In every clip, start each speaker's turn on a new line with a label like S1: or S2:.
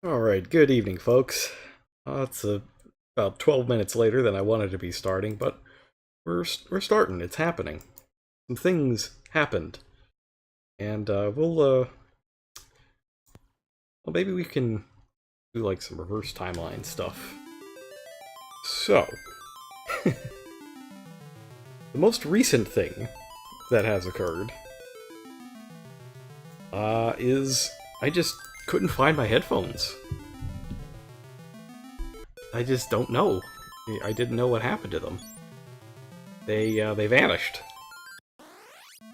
S1: Alright, good evening, folks. It's about 12 minutes later than I wanted to be starting, but we're starting. It's happening. Some things happened. And well, maybe we can do like some reverse timeline stuff. So, the most recent thing that has occurred is I just couldn't find my headphones. I just don't know. I didn't know what happened to them. They vanished.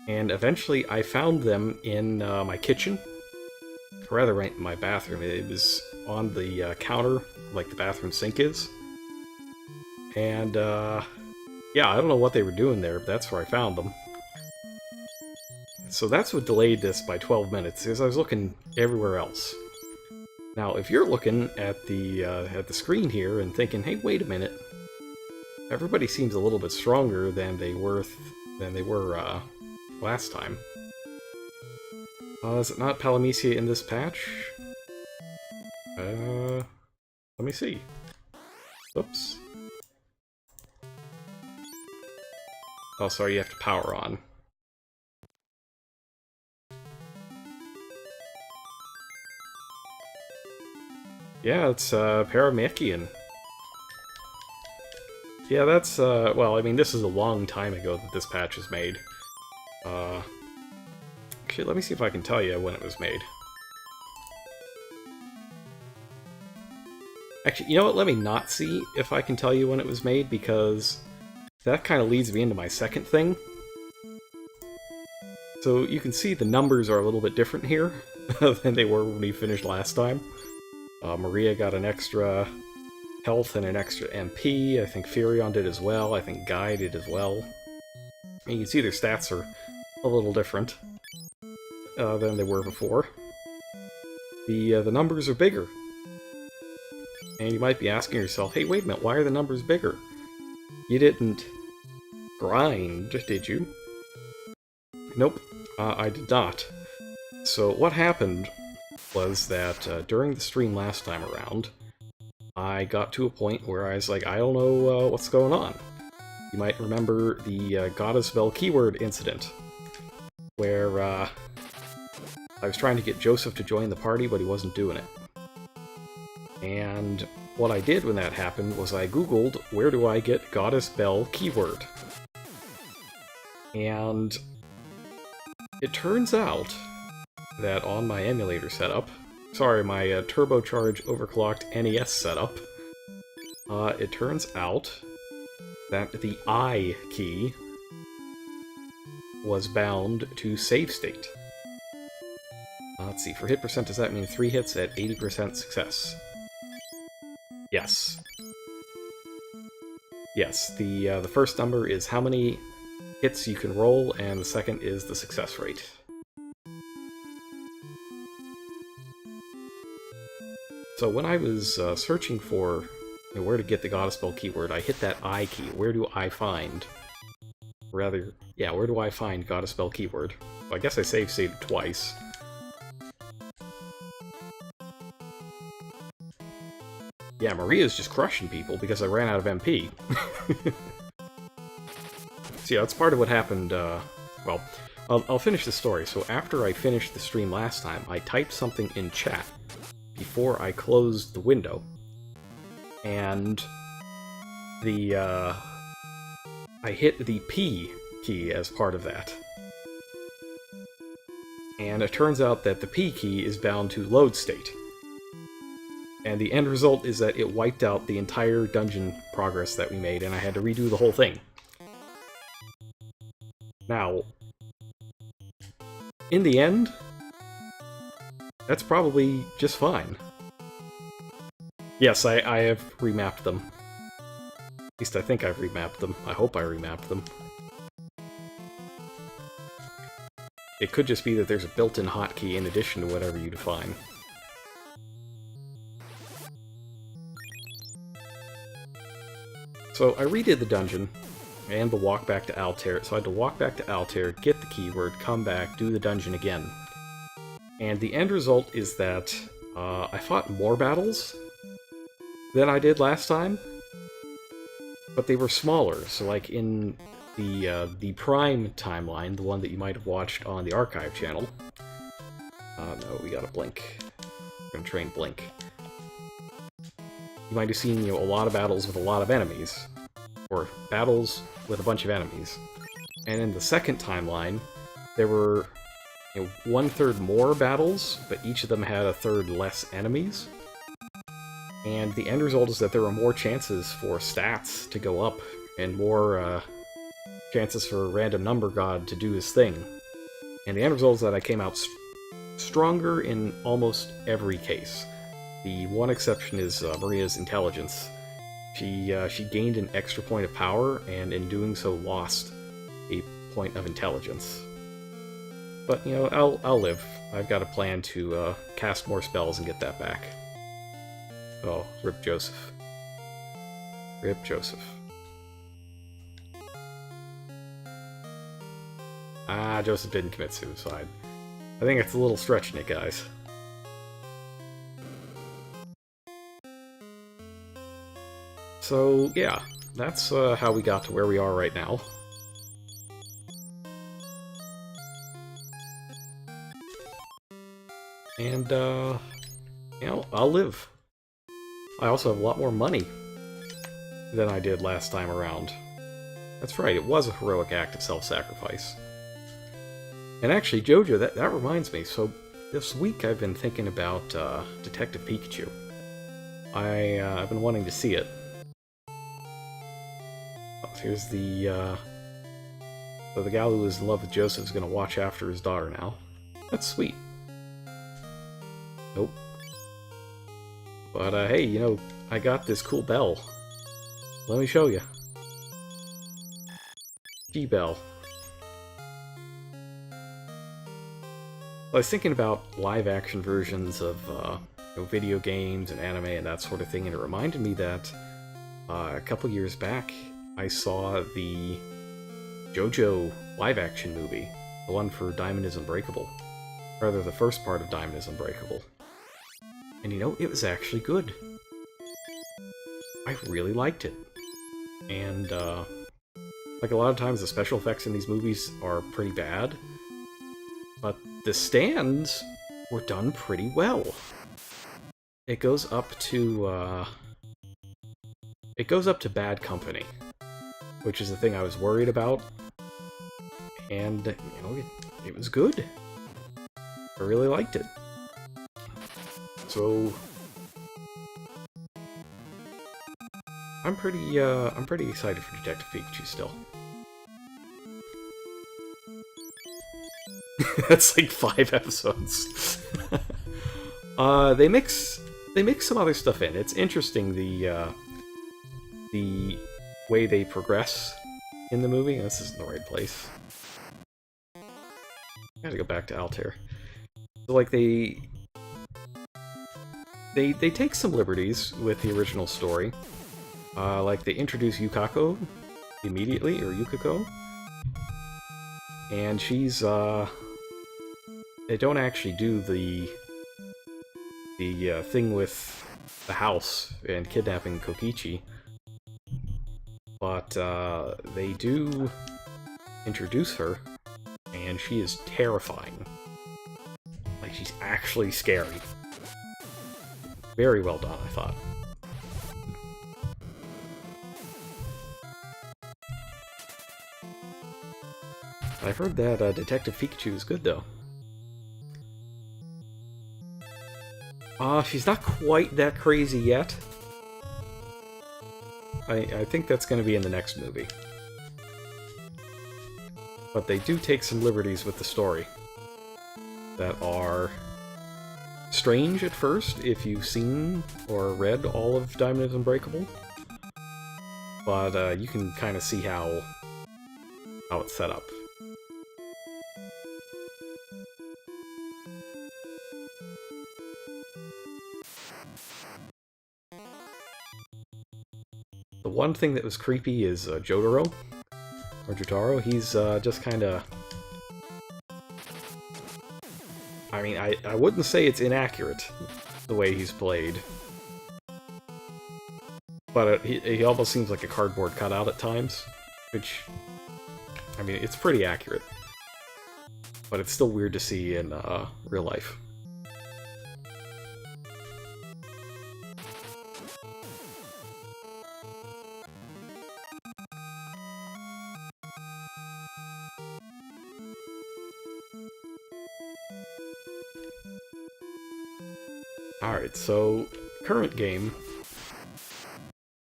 S1: And eventually I found them in my kitchen. Or rather, right in my bathroom. It was on the counter, like the bathroom sink is. And, yeah, I don't know what they were doing there, but that's where I found them. So that's what delayed this by 12 minutes, is I was looking everywhere else. Now, if you're looking at the screen here and thinking, "Hey, wait a minute, everybody seems a little bit stronger than they were last time." Is it not Palamecia in this patch? Let me see. Oops. Oh, sorry, you have to power on. Yeah, it's Paramachian. Yeah, that's, well, I mean, this is a long time ago that this patch was made. Actually, let me see if I can tell you when it was made. Actually, you know what, let me not see if I can tell you when it was made, because that kind of leads me into my second thing. So you can see the numbers are a little bit different here than they were when we finished last time. Maria got an extra health and an extra MP. I think Furion did as well. I think Guy did as well. And you can see their stats are a little different than they were before. The numbers are bigger. And you might be asking yourself, hey, wait a minute, why are the numbers bigger? You didn't grind, did you? Nope, I did not. So what happened was that during the stream last time around, I got to a point where I was like, I don't know what's going on. You might remember the Goddess Bell keyword incident, where I was trying to get Joseph to join the party, but he wasn't doing it. And what I did when that happened was I googled, where do I get Goddess Bell keyword? And it turns out that on my emulator setup, sorry, my turbocharged overclocked NES setup, it turns out that the I key was bound to save state. Let's see, for hit percent, does that mean 3 hits at 80% success? Yes. Yes, the first number is how many hits you can roll, and the second is the success rate. So when I was searching for where to get the Goddess Bell keyword, I hit that I key. Where do I find... Rather, yeah, where do I find Goddess Bell keyword? Well, I guess I save stated twice. Yeah, Maria's just crushing people because I ran out of MP. So yeah, that's part of what happened, well, I'll finish the story. So after I finished the stream last time, I typed something in chat before I closed the window. And I hit the P key as part of that. And it turns out that the P key is bound to load state. And the end result is that it wiped out the entire dungeon progress that we made, and I had to redo the whole thing. Now, in the end, that's probably just fine. Yes, I have remapped them. At least I think I've remapped them. I hope I remapped them. It could just be that there's a built-in hotkey in addition to whatever you define. So I redid the dungeon, and the walk back to Altair. So I had to walk back to Altair, get the keyword, come back, do the dungeon again. And the end result is that I fought more battles than I did last time, but they were smaller. So, like in the Prime timeline, the one that you might have watched on the Archive channel. No, we gotta Blink. We're gonna train Blink. You might have seen, you know, a lot of battles with a lot of enemies, or battles with a bunch of enemies. And in the second timeline, there were, you know, 1/3 more battles, but each of them had 1/3 less enemies. And the end result is that there were more chances for stats to go up, and more chances for Random Number God to do his thing. And the end result is that I came out stronger in almost every case. The one exception is Maria's intelligence. She gained an extra point of power, and in doing so lost a point of intelligence. But, you know, I'll live. I've got a plan to cast more spells and get that back. Oh, rip Joseph. Rip Joseph. Ah, Joseph didn't commit suicide. I think it's a little stretching it, guys. So, yeah, that's how we got to where we are right now. And, you know, I'll live. I also have a lot more money than I did last time around. That's right, it was a heroic act of self-sacrifice. And actually, Jojo, that reminds me, so this week I've been thinking about Detective Pikachu. I've been wanting to see it. Here's the so the gal who is in love with Joseph is going to watch after his daughter now. That's sweet. Nope. But, hey, you know, I got this cool bell. Let me show you. G-Bell. I was thinking about live-action versions of you know, video games and anime and that sort of thing, and it reminded me that a couple years back, I saw the JoJo live-action movie, the one for Diamond is Unbreakable. Rather, the first part of Diamond is Unbreakable. And you know, it was actually good. I really liked it. And, like a lot of times the special effects in these movies are pretty bad, but the stands were done pretty well. It goes up to Bad Company, which is the thing I was worried about. And, you know, it was good. I really liked it. So I'm pretty excited for Detective Pikachu still. That's like 5 episodes. They mix some other stuff in. It's interesting the way they progress in the movie. This isn't the right place. I gotta go back to Altair. So like they take some liberties with the original story. Like they introduce Yukako immediately, or Yukiko. And she's they don't actually do the thing with the house and kidnapping Kokichi. But they do introduce her, and she is terrifying. Like, she's actually scary. Very well done, I thought. I've heard that Detective Pikachu is good, though. She's not quite that crazy yet. I think that's going to be in the next movie. But they do take some liberties with the story that are strange at first if you've seen or read all of Diamond is Unbreakable. But you can kind of see how it's set up. The one thing that was creepy is Jotaro, or Jotaro. He's just kind of... I mean, I wouldn't say it's inaccurate, the way he's played. But he almost seems like a cardboard cutout at times, which, I mean, it's pretty accurate. But it's still weird to see in real life. Alright, so, current game.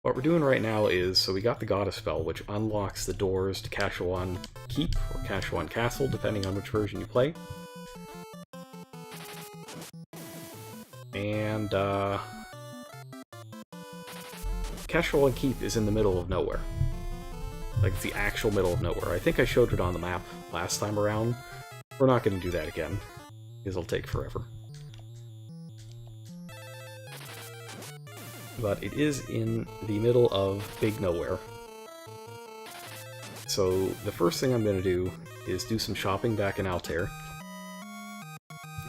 S1: What we're doing right now is, so we got the Goddess Spell, which unlocks the doors to Kashuon Keep, or Kashuon Castle, depending on which version you play. And, Kashuon Keep is in the middle of nowhere. Like, it's the actual middle of nowhere. I think I showed it on the map last time around. We're not going to do that again, because it'll take forever. But it is in the middle of big nowhere. So the first thing I'm going to do is do some shopping back in Altair,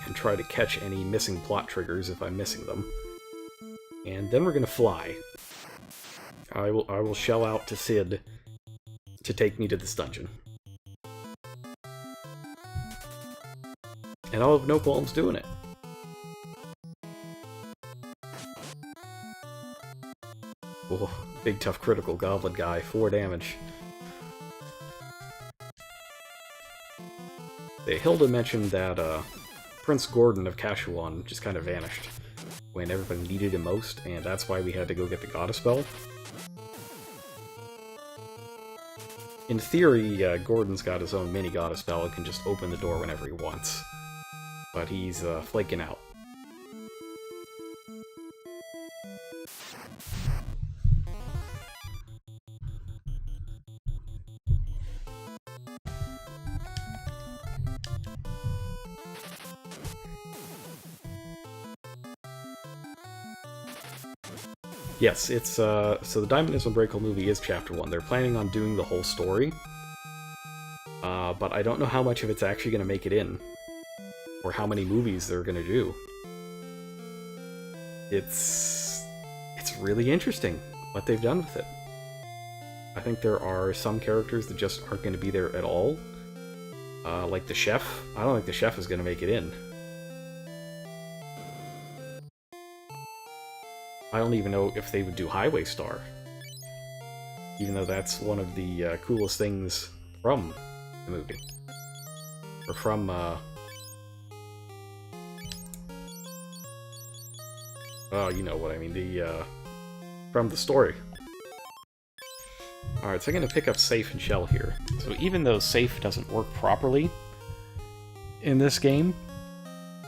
S1: and try to catch any missing plot triggers if I'm missing them. And then we're going to fly. I will shell out to Sid to take me to this dungeon. And I'll have no qualms doing it. Oh, big tough critical goblin guy, 4 damage. Hilda mentioned that Prince Gordon of Kashuon just kind of vanished when everybody needed him most, and that's why we had to go get the Goddess Spell. In theory, Gordon's got his own mini Goddess Spell and can just open the door whenever he wants. But he's flaking out. Yes, it's, so the Diamond is Unbreakable movie is Chapter 1. They're planning on doing the whole story. But I don't know how much of it's actually going to make it in. Or how many movies they're going to do. It's really interesting what they've done with it. I think there are some characters that just aren't going to be there at all. Like the chef. I don't think the chef is going to make it in. I don't even know if they would do Highway Star. Even though that's one of the coolest things from the movie. Or from, oh, you know what I mean, from the story. Alright, so I'm going to pick up Safe and Shell here. So even though Safe doesn't work properly in this game,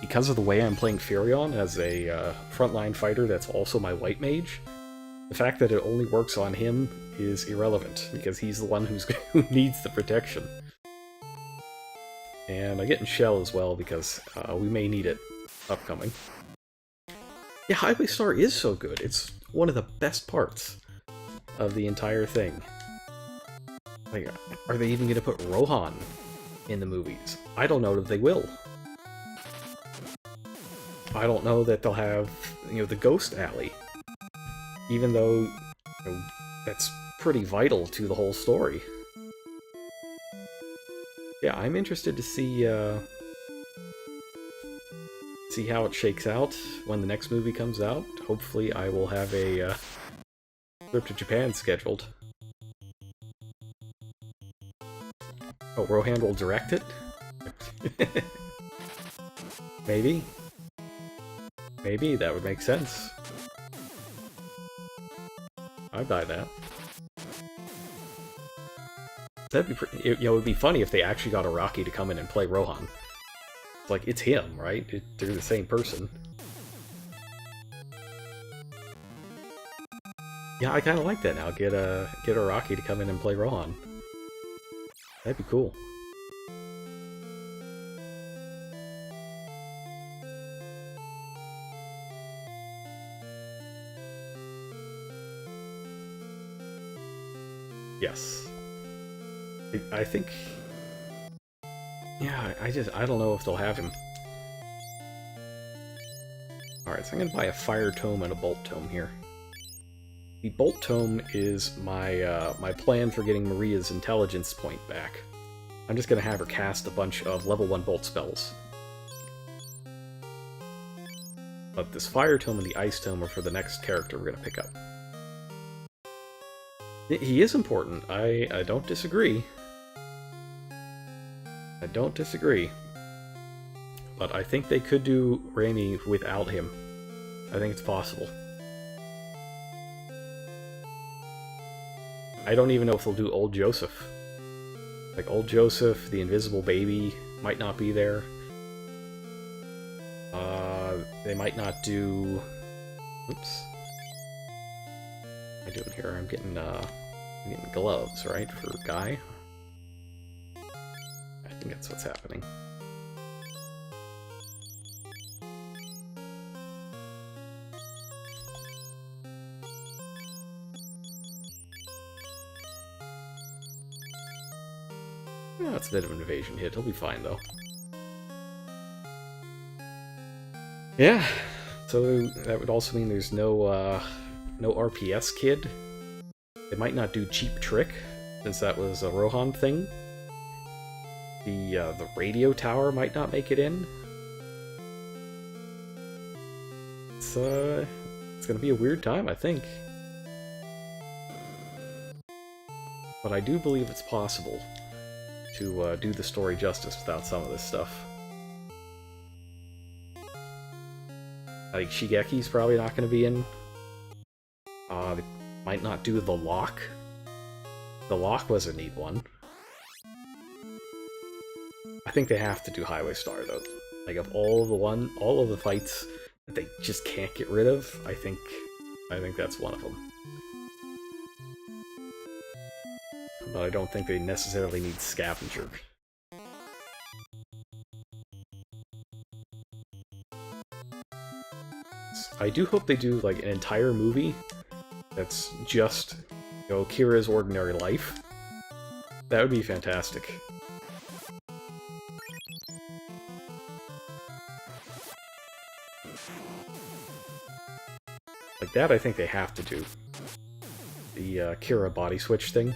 S1: because of the way I'm playing Furion as a frontline fighter that's also my white mage, the fact that it only works on him is irrelevant, because he's the one who needs the protection. And I get in Shell as well, because we may need it upcoming. Yeah, Highway Star is so good. It's one of the best parts of the entire thing. Like, are they even going to put Rohan in the movies? I don't know that they will. I don't know that they'll have, you know, the Ghost Alley. Even though, you know, that's pretty vital to the whole story. Yeah, I'm interested to see how it shakes out when the next movie comes out. Hopefully I will have a trip to Japan scheduled. Oh, Rohan will direct it? Maybe. Maybe, that would make sense. I'd buy that. That'd be pretty, you know, it would be funny if they actually got Araki to come in and play Rohan. Like, it's him, right? They're the same person. Yeah, I kind of like that now. Get Araki to come in and play Rohan. That'd be cool. Yes. I think... Yeah, I don't know if they'll have him. Alright, so I'm gonna buy a Fire Tome and a Bolt Tome here. The Bolt Tome is my my plan for getting Maria's intelligence point back. I'm just gonna have her cast a bunch of level 1 Bolt spells. But this Fire Tome and the Ice Tome are for the next character we're gonna pick up. He is important. I don't disagree. I don't disagree. But I think they could do Raimi without him. I think it's possible. I don't even know if they'll do Old Joseph. Like, Old Joseph, the Invisible Baby, might not be there. They might not do... Oops. What am I doing here? I'm getting gloves, right, for Guy? I think that's what's happening. Yeah, that's a bit of an evasion hit. He'll be fine, though. Yeah, so that would also mean there's no, no RPS kid. They might not do Cheap Trick, since that was a Rohan thing. The radio tower might not make it in. It's gonna be a weird time, I think. But I do believe it's possible to do the story justice without some of this stuff. Like, Shigeki's probably not going to be in. They might not do the Lock. The Lock was a neat one. I think they have to do Highway Star, though. Like, of all of the fights that they just can't get rid of, I think that's one of them. But I don't think they necessarily need Scavenger. I do hope they do, like, an entire movie that's just, you know, Kira's ordinary life. That would be fantastic. Like, that I think they have to do. The Kira body switch thing.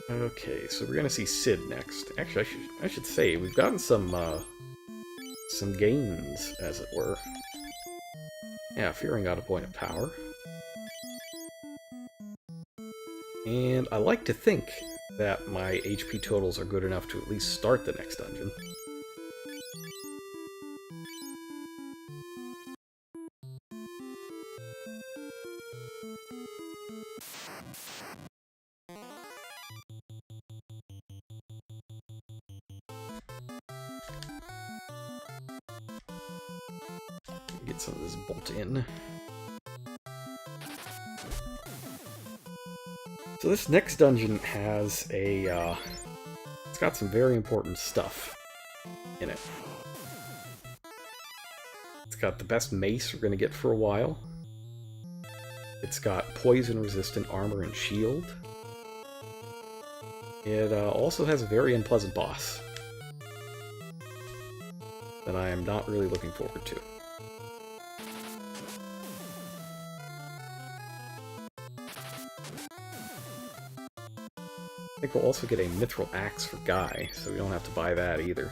S1: Okay, so we're gonna see Sid next. Actually, I should say we've gotten some gains, as it were. Yeah, Fearing got a point of power, and I like to think that my HP totals are good enough to at least start the next dungeon. Get some of this bolt in. So this next dungeon has a, it's got some very important stuff in it. It's got the best mace we're gonna get for a while. It's got poison-resistant armor and shield. It also has a very unpleasant boss that I am not really looking forward to. I think we'll also get a Mithril Axe for Guy, so we don't have to buy that either.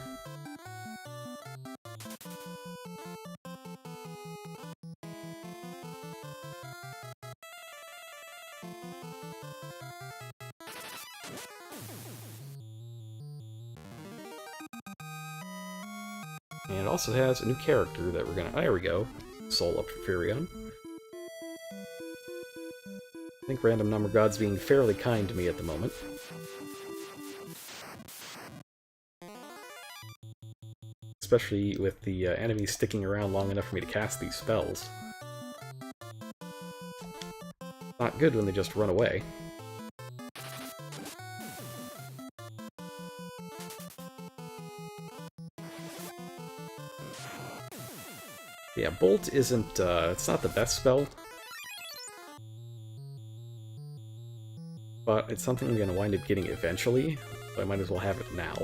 S1: And it also has a new character that we're gonna... There we go. Soul up for Furion. I think Random Number God's being fairly kind to me at the moment. Especially with the enemies sticking around long enough for me to cast these spells. Not good when they just run away. Yeah, Bolt isn't, it's not the best spell. But it's something I'm going to wind up getting eventually, so I might as well have it now.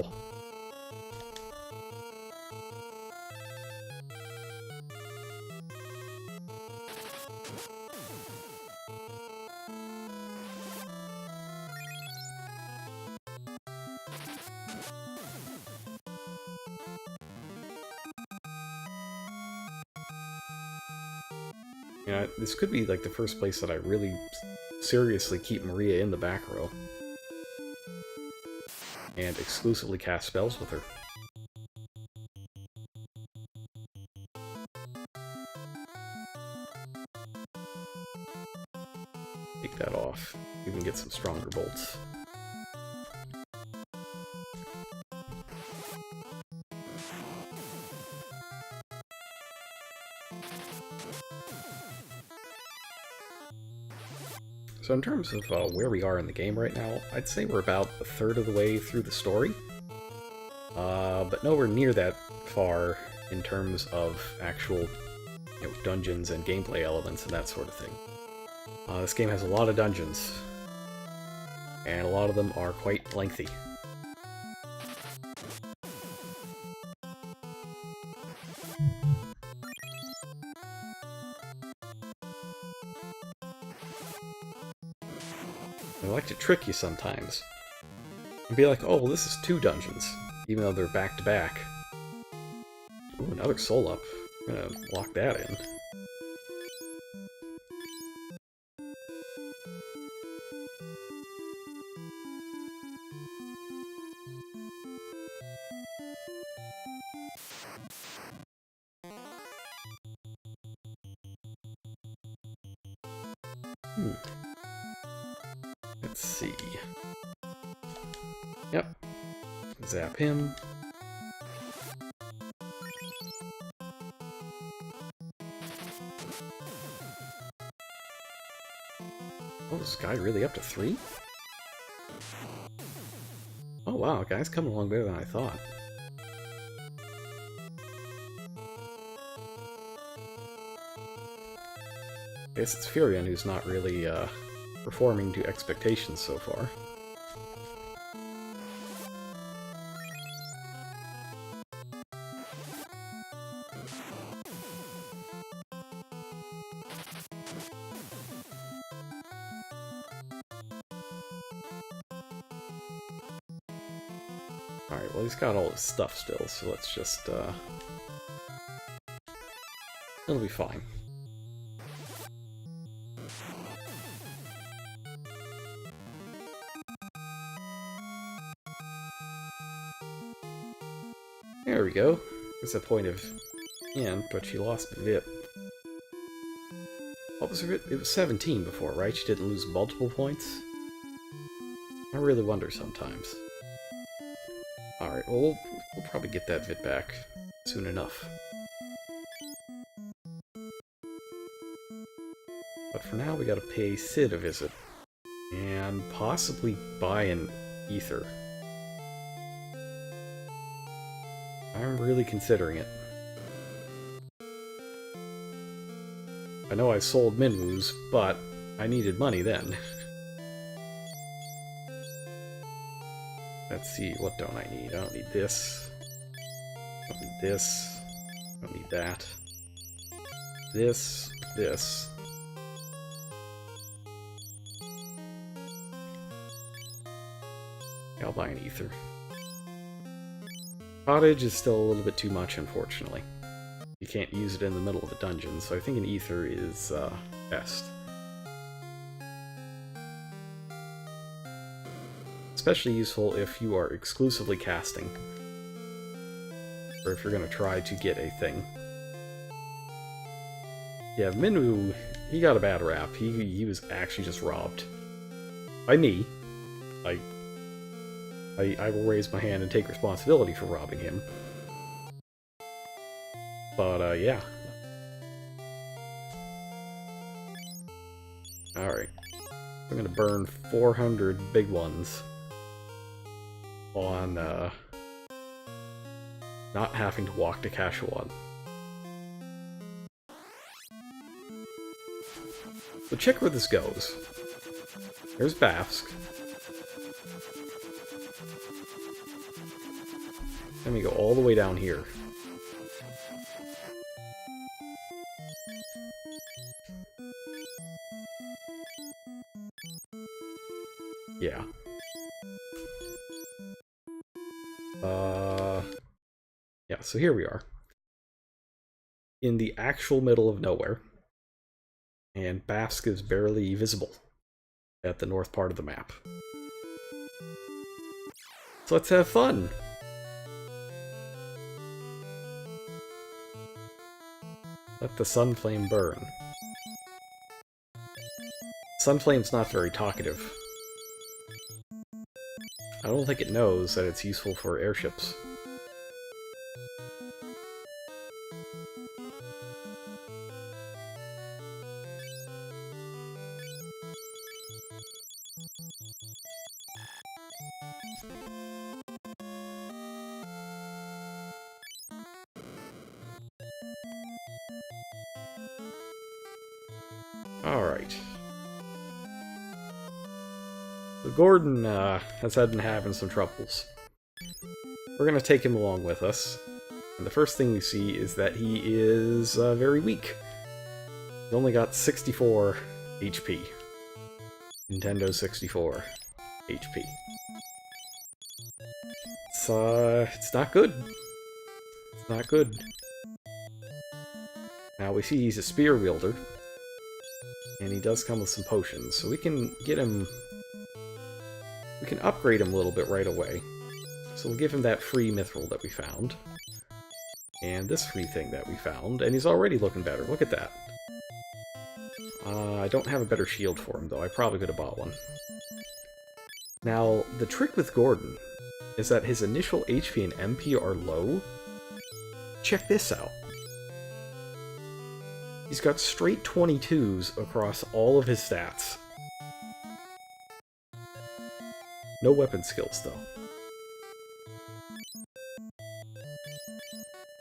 S1: Yeah, this could be like the first place that I really seriously keep Maria in the back row. And exclusively cast spells with her. Take that off. Even get some stronger bolts. So in terms of where we are in the game right now, I'd say we're about a third of the way through the story. But nowhere near that far in terms of actual dungeons and gameplay elements and that sort of thing. This game has a lot of dungeons, and a lot of them are quite lengthy. They like to trick you sometimes. And be like, oh, well, this is 2 dungeons, even though they're back-to-back. Ooh, another soul up. I'm gonna lock that in. Let's see. Yep. Zap him. Oh, is this guy really up to 3? Oh wow, guy's coming along better than I thought. Guess it's Furion who's not really performing to expectations so far. Alright, well he's got all his stuff still, so let's just, it'll be fine. There we go. There's a point of end, but she lost VIP. What was her VIP? It was 17 before, right? She didn't lose multiple points? I really wonder sometimes. Alright, well, we'll probably get that VIP back soon enough. But for now, we gotta pay Sid a visit. And possibly buy an ether. I'm really considering it. I know I sold Minwu's, but I needed money then. Let's see, what don't I need? I don't need this. I don't need this. I don't need that. This. This. I'll buy an ether. Cottage is still a little bit too much, unfortunately. You can't use it in the middle of a dungeon, so I think an ether is best. Especially useful if you are exclusively casting. Or if you're going to try to get a thing. Yeah, Minwu, he got a bad rap. He was actually just robbed. By me. I will raise my hand and take responsibility for robbing him. But, yeah. Alright. I'm gonna burn 400 big ones on not having to walk to Kashuon. So check where this goes. There's Bafsk. Then we go all the way down here. Yeah. Yeah, so here we are. In the actual middle of nowhere. And Bafsk is barely visible at the north part of the map. So let's have fun! Let the Sunflame burn. Sunflame's not very talkative. I don't think it knows that it's useful for airships. Alright. So Gordon has been having some troubles. We're gonna take him along with us. And the first thing we see is that he is very weak. He's only got 64 HP. Nintendo 64 HP. It's not good. It's not good. Now we see he's a spear wielder. And he does come with some potions, so we can get him... We can upgrade him a little bit right away. So we'll give him that free mithril that we found. And this free thing that we found, and he's already looking better. Look at that. I don't have a better shield for him, though. I probably could have bought one. Now, the trick with Gordon is that his initial HP and MP are low. Check this out. He's got straight 22s across all of his stats. No weapon skills, though.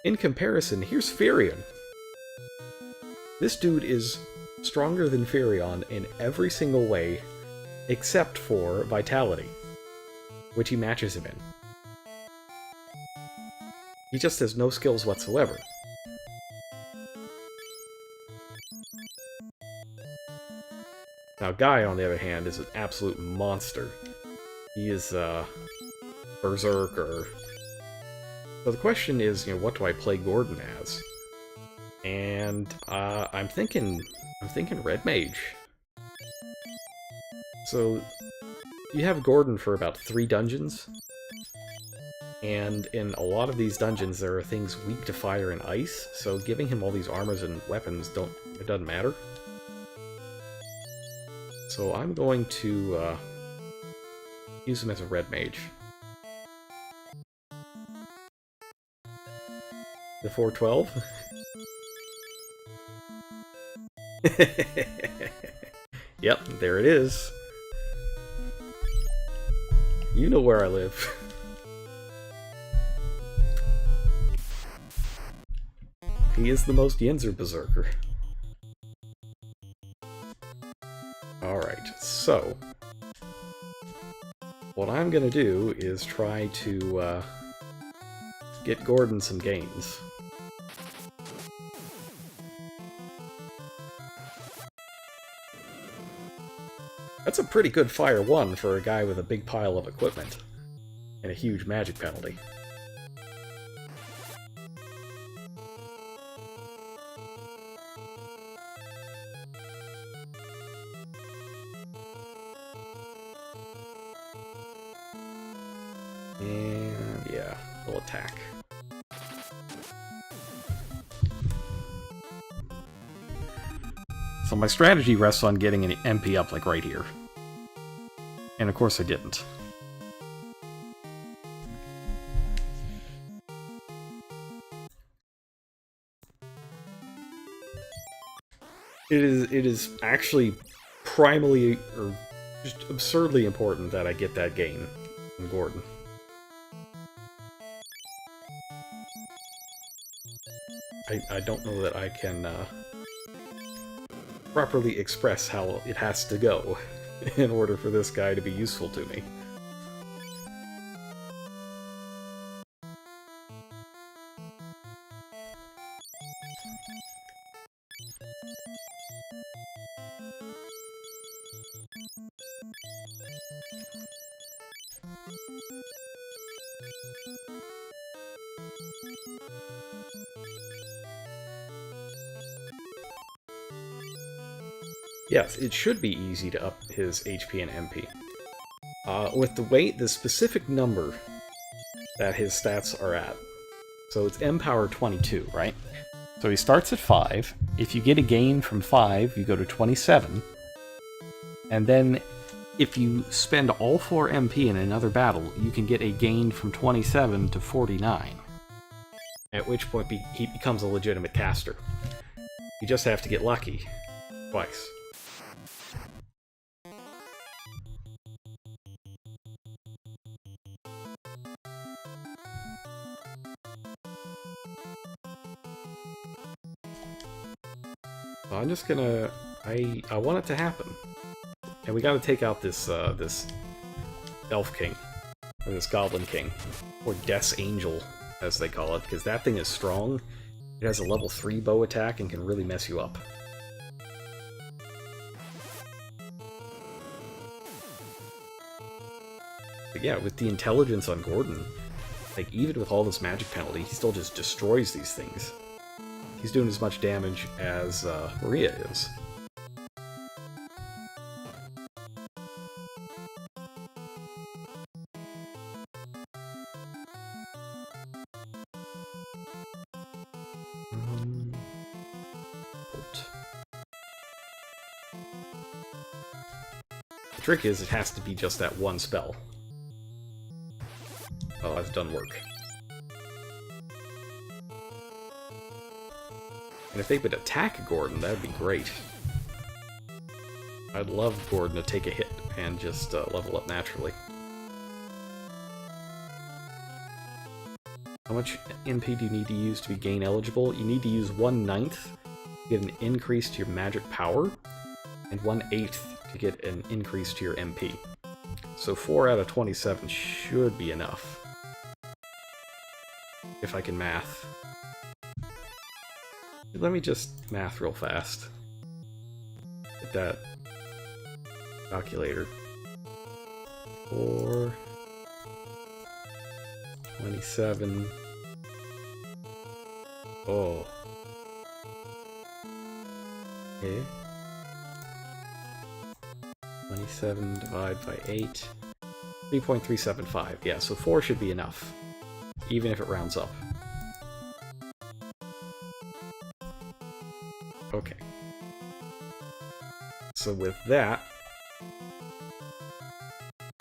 S1: In comparison, here's Firion. This dude is stronger than Firion in every single way, except for Vitality, which he matches him in. He just has no skills whatsoever. Now, Guy, on the other hand, is an absolute monster. He is, Berserker. So the question is, you know, what do I play Gordon as? And, I'm thinking Red Mage. So, you have Gordon for about 3 dungeons. And in a lot of these dungeons, there are things weak to fire and ice, so giving him all these armors and weapons it doesn't matter. So I'm going to use him as a red mage. The 412? Yep, there it is. You know where I live. He is the most Yinzer Berserker. Alright, so... what I'm gonna do is try to get Gordon some gains. That's a pretty good Fire 1 for a guy with a big pile of equipment. And a huge magic penalty. And yeah, we'll attack. So my strategy rests on getting an MP up like right here. And of course I didn't. It is actually primarily, or just absurdly important that I get that gain from Gordon. I don't know that I can properly express how it has to go in order for this guy to be useful to me. Yes, it should be easy to up his HP and MP. With the specific number that his stats are at. So it's M power 22, right? So he starts at 5. If you get a gain from 5, you go to 27. And then if you spend all 4 MP in another battle, you can get a gain from 27 to 49. At which point he becomes a legitimate caster. You just have to get lucky. Twice. So I'm just gonna... I want it to happen. And we gotta take out this, this Elf King. Or this Goblin King. Or Death's Angel, as they call it, because that thing is strong. It has a level 3 bow attack and can really mess you up. But yeah, with the intelligence on Gordon, like, even with all this magic penalty, he still just destroys these things. He's doing as much damage as Maria is. The trick is, it has to be just that one spell. Oh, that's done work. And if they would attack Gordon, that would be great. I'd love Gordon to take a hit and just level up naturally. How much MP do you need to use to be gain eligible? You need to use 1/9 to get an increase to your magic power, and 1/8 to get an increase to your MP. So 4 out of 27 should be enough. If I can math. Let me just math real fast. Get that calculator. 4, 27. Oh. Okay. 27 divided by 8. 3.375. Yeah, so 4 should be enough. Even if it rounds up. Okay. So with that,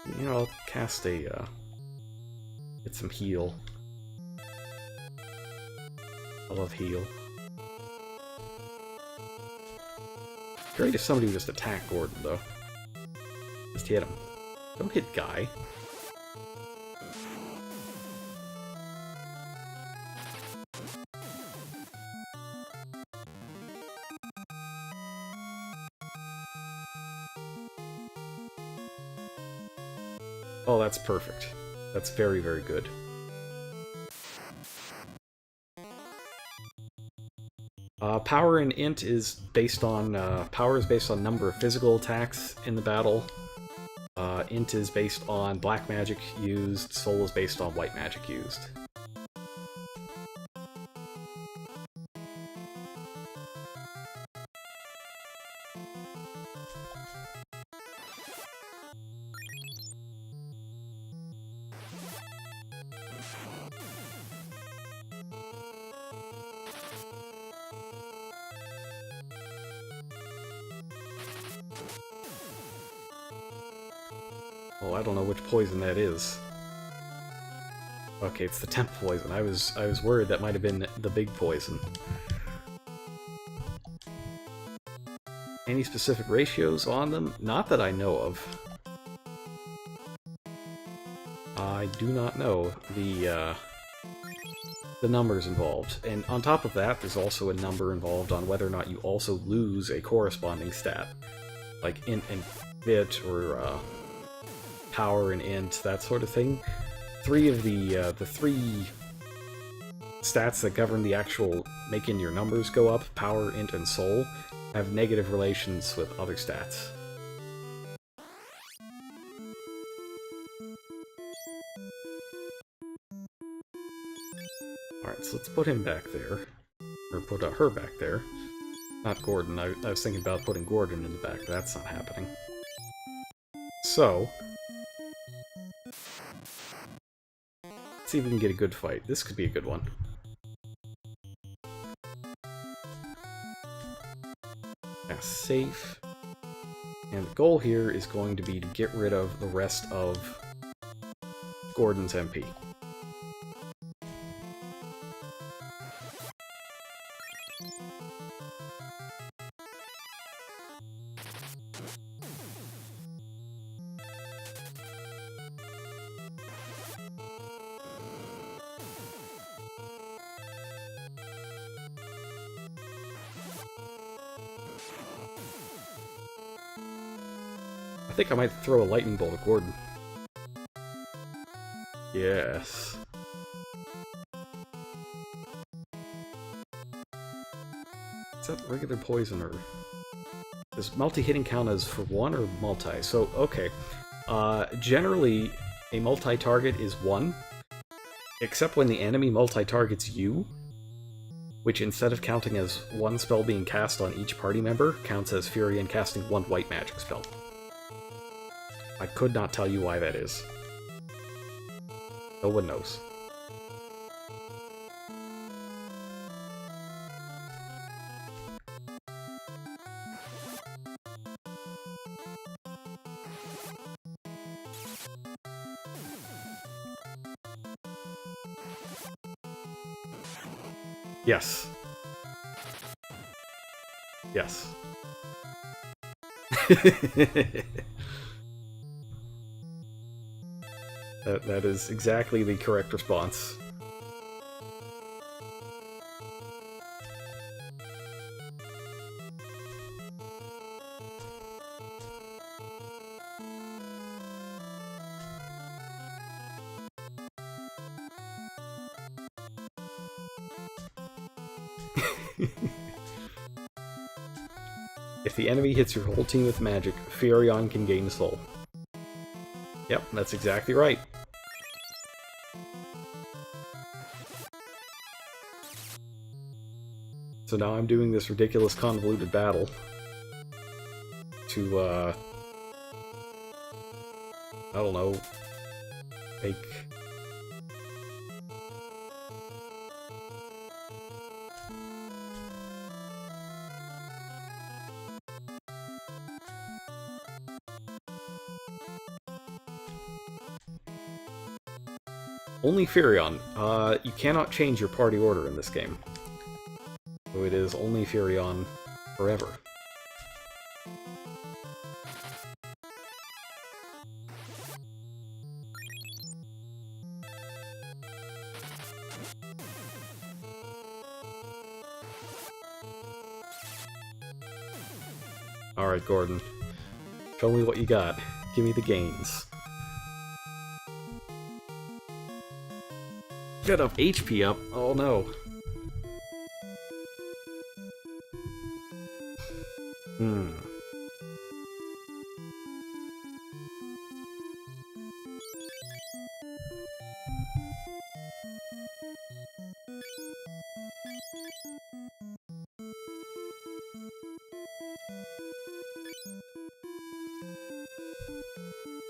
S1: you know, I'll cast a, get some heal. I love heal. Great if somebody would just attack Gordon, though. Just hit him. Don't hit Guy. Oh, that's perfect. That's very, very good. Power in Int is based on... power is based on number of physical attacks in the battle. Int is based on black magic used. Soul is based on white magic used. Oh, I don't know which poison that is. Okay, it's the temp poison. I was worried that might have been the big poison. Any specific ratios on them? Not that I know of. I do not know the numbers involved. And on top of that, there's also a number involved on whether or not you also lose a corresponding stat. Like int and bit, or power and int, that sort of thing. Three of the three stats that govern the actual making your numbers go up, power, int, and soul, have negative relations with other stats. Alright, so let's put him back there. Or put her back there. Not Gordon. I was thinking about putting Gordon in the back, but that's not happening. So, let's see if we can get a good fight. This could be a good one. Yeah, safe. And the goal here is going to be to get rid of the rest of Gordon's MP. I think I might throw a lightning bolt at Gordon. Yes. Is that regular poison, or does multi-hitting count as for one or multi? So, okay. Generally, a multi-target is one, except when the enemy multi-targets you, which instead of counting as one spell being cast on each party member, counts as Fury and casting one white magic spell. I could not tell you why that is. No one knows. Yes. Yes. That is exactly the correct response. If the enemy hits your whole team with magic, Furion can gain soul. Yep, that's exactly right. So now I'm doing this ridiculous convoluted battle to, I don't know, make... Only Furion. You cannot change your party order in this game. So it is only Furion forever. Alright, Gordon. Show me what you got. Give me the gains. Got enough HP up. Oh no.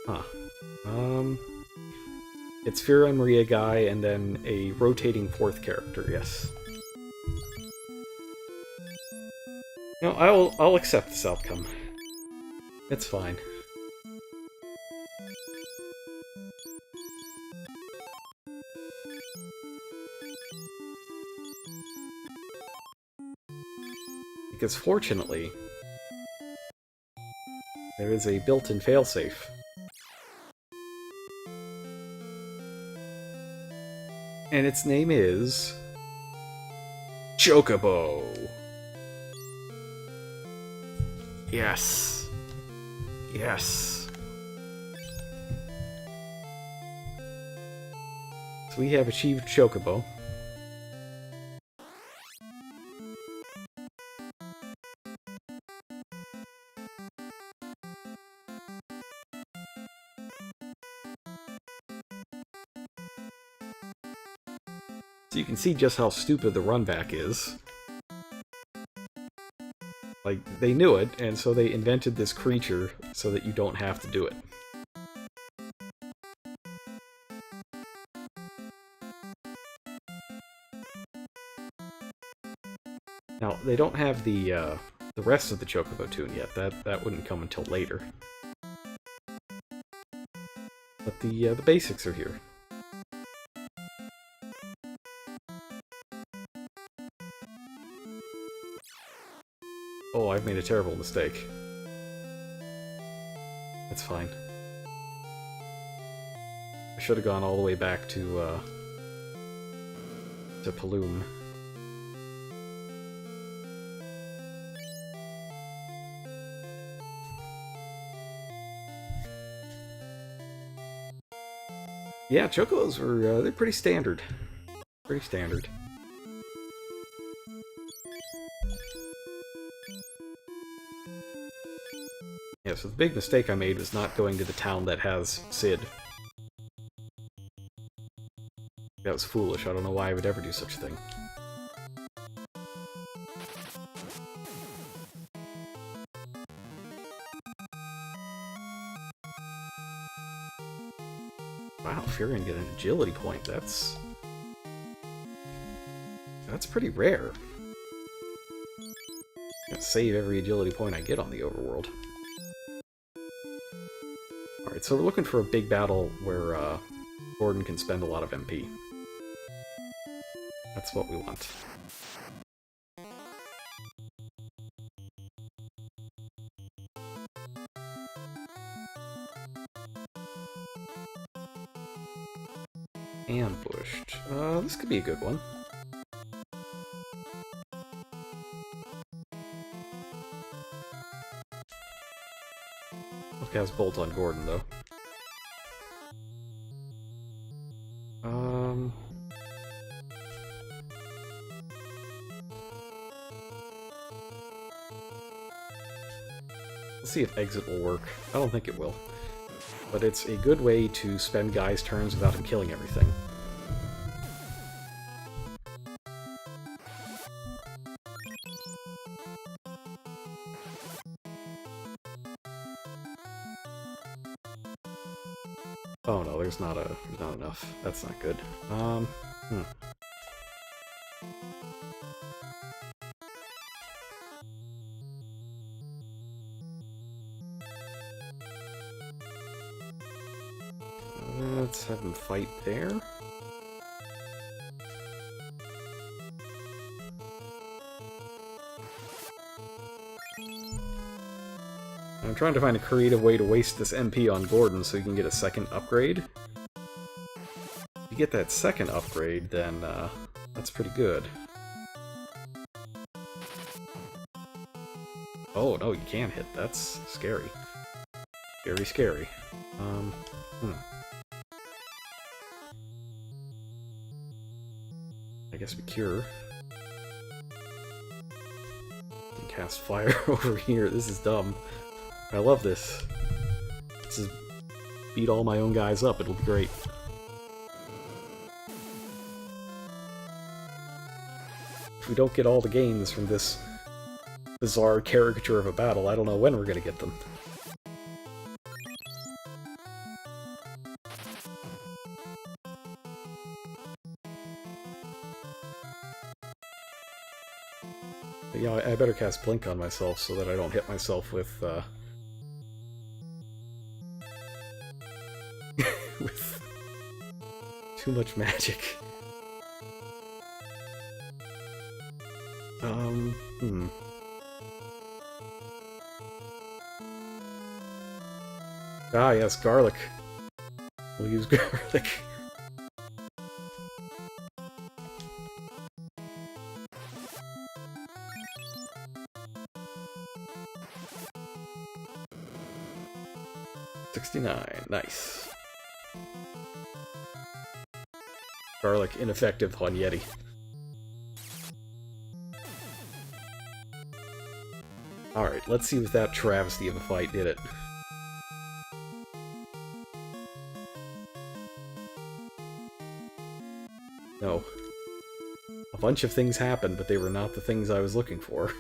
S1: Huh. It's Fira and Maria Guy, and then a rotating fourth character, yes. No, I'll accept this outcome. It's fine. Because fortunately, there is a built-in failsafe. And its name is... Chocobo! Yes. Yes. So we have achieved Chocobo. So you can see just how stupid the run back is. Like, they knew it, and so they invented this creature so that you don't have to do it. Now, they don't have the rest of the Chocobo tune yet. That wouldn't come until later. But the basics are here. Oh, I've made a terrible mistake. That's fine. I should have gone all the way back to Paloom. Yeah, Chocobos were, they're pretty standard. Pretty standard. Yeah, so the big mistake I made was not going to the town that has Sid. That was foolish. I don't know why I would ever do such a thing. Wow, if you're gonna get an agility point, that's pretty rare. I'm gonna save every agility point I get on the overworld. Alright, so we're looking for a big battle where Gordon can spend a lot of MP. That's what we want. Ambushed. This could be a good one. Okay, I was bolt on Gordon, though. Let's see if exit will work. I don't think it will. But it's a good way to spend Guy's turns without him killing everything. Oh no, there's not enough. That's not good. Let's have him fight there. I'm trying to find a creative way to waste this MP on Gordon so he can get a second upgrade. If you get that second upgrade, then that's pretty good. Oh, no, you can hit. That's scary. Very scary. I guess we cure. Can cast fire over here. This is dumb. I love this. This is beat all my own guys up. It'll be great. If we don't get all the gains from this bizarre caricature of a battle, I don't know when we're gonna get them. But yeah, I better cast Blink on myself so that I don't hit myself with with too much magic. Ah, yes, garlic. We'll use garlic. 69. Nice. Garlic ineffective on Yeti. Alright, let's see if that travesty of a fight did it. No. A bunch of things happened, but they were not the things I was looking for.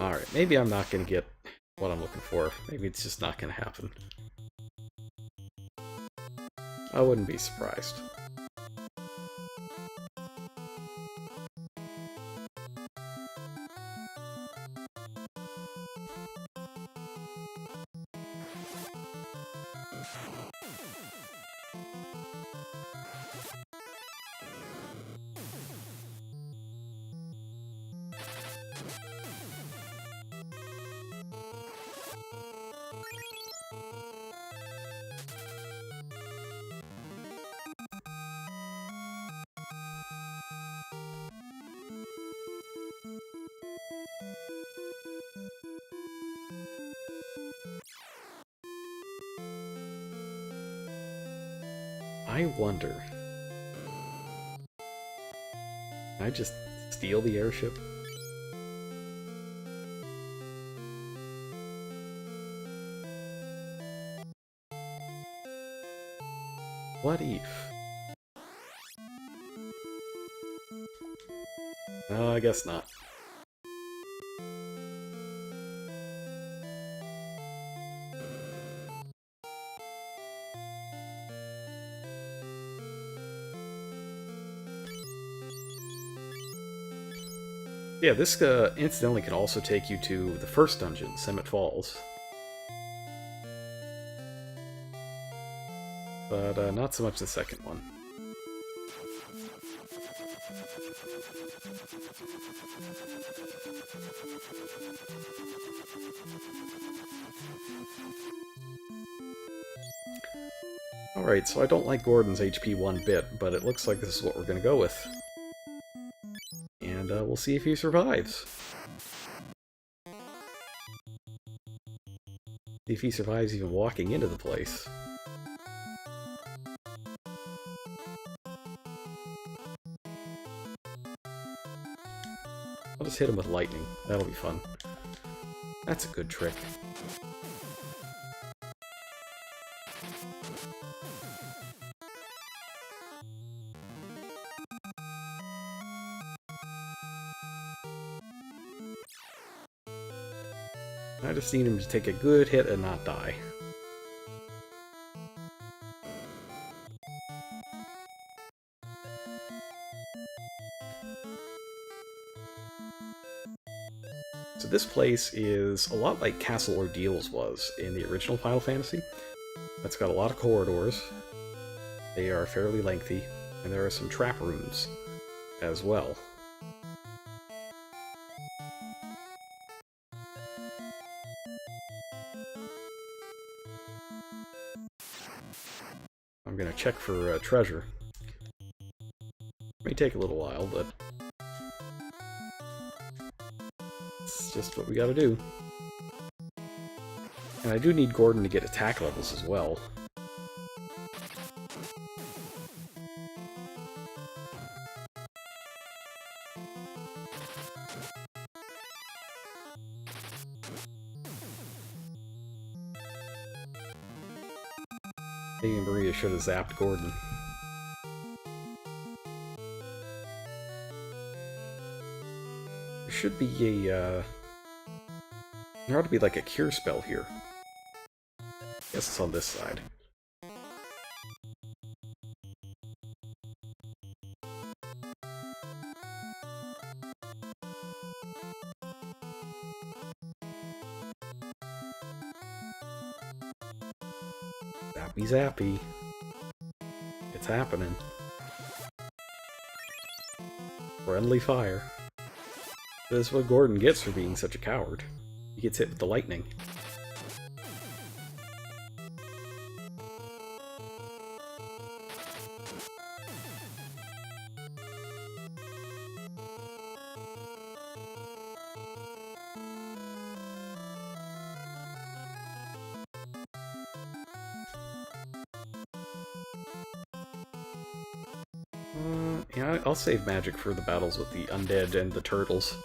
S1: Alright, maybe I'm not gonna get what I'm looking for. Maybe it's just not gonna happen. I wouldn't be surprised. I wonder... Can I just steal the airship? What if? No, I guess not. Yeah, this incidentally can also take you to the first dungeon, Summit Falls. But not so much the second one. Alright, so I don't like Gordon's HP one bit, but it looks like this is what we're gonna go with. And we'll see if he survives. See if he survives even walking into the place. I'll just hit him with lightning. That'll be fun. That's a good trick. I just need him to take a good hit and not die. So this place is a lot like Castle Ordeals was in the original Final Fantasy. It's got a lot of corridors. They are fairly lengthy, and there are some trap rooms as well. I'm gonna check for treasure. May take a little while, but it's just what we gotta do. And I do need Gordon to get attack levels as well. Maybe Maria should have zapped Gordon. There should be a, there ought to be like a cure spell here. Guess it's on this side. Zappy zappy. It's happening. Friendly fire. That's what Gordon gets for being such a coward. He gets hit with the lightning. Yeah, I'll save magic for the battles with the undead and the turtles.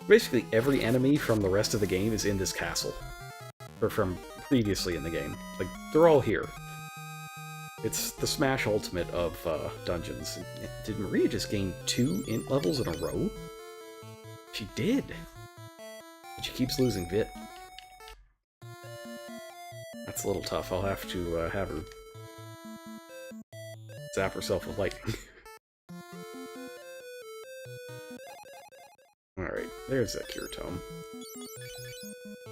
S1: Basically, every enemy from the rest of the game is in this castle. Or from previously in the game. Like, they're all here. It's the Smash Ultimate of dungeons. Did Maria just gain 2 int levels in a row? She did! But she keeps losing Vit. That's a little tough. I'll have to have her zap herself with lightning. Alright, there's that Cure Tome.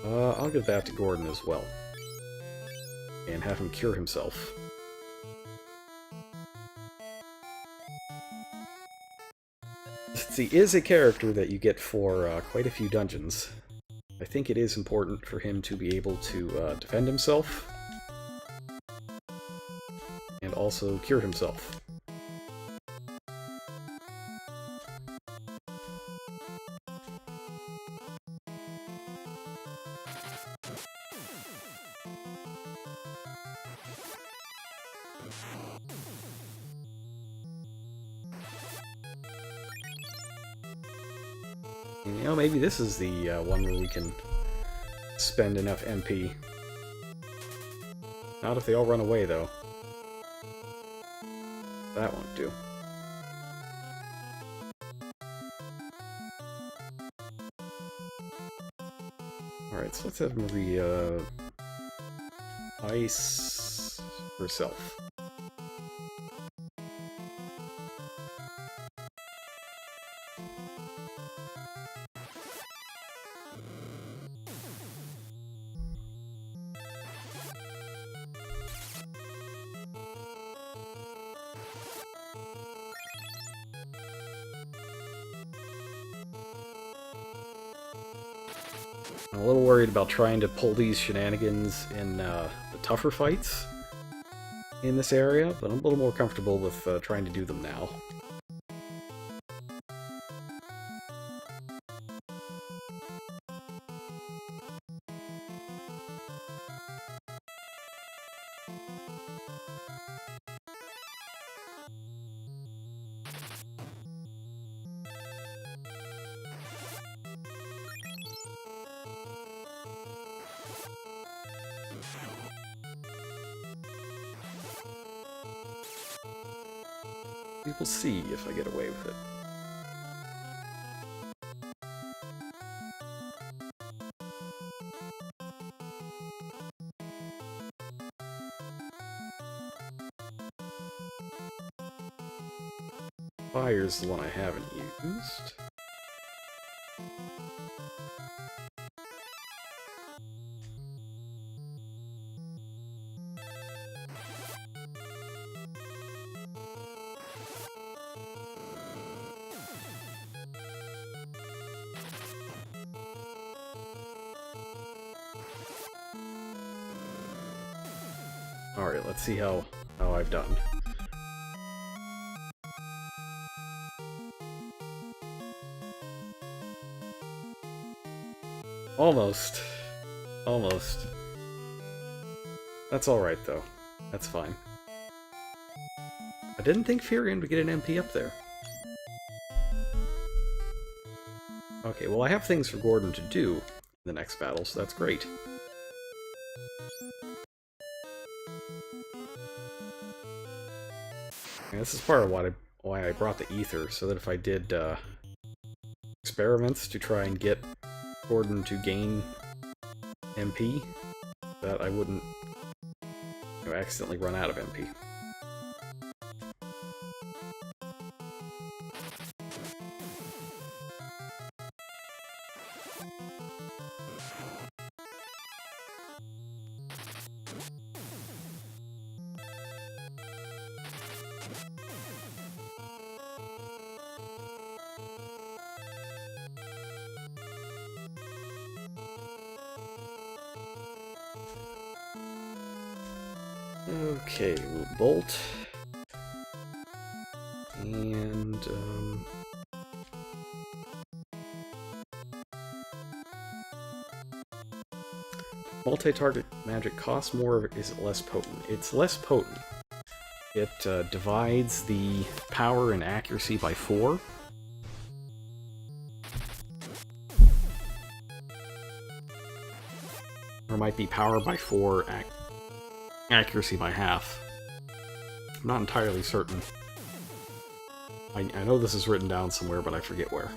S1: I'll give that to Gordon as well. And have him cure himself. He is a character that you get for quite a few dungeons. I think it is important for him to be able to defend himself. And also cure himself. You know, maybe this is the one where we can spend enough MP. Not if they all run away, though. That won't do. Alright, so let's have Maria ice herself. I'm a little worried about trying to pull these shenanigans in the tougher fights in this area, but I'm a little more comfortable with trying to do them now. We'll see if I get away with it. Fire's the one I haven't used. Alright, let's see how I've done. Almost. Almost. That's alright, though. That's fine. I didn't think Furion would get an MP up there. Okay, well I have things for Gordon to do in the next battle, so that's great. And this is part of why I brought the ether, so that if I did experiments to try and get Gordon to gain MP, that I wouldn't accidentally run out of MP. Okay, we'll bolt. And, multi-target magic costs more, or is it less potent? It's less potent. It divides the power and accuracy by 4. Or it might be power by 4, accuracy by half. I'm not entirely certain. I know this is written down somewhere, but I forget where.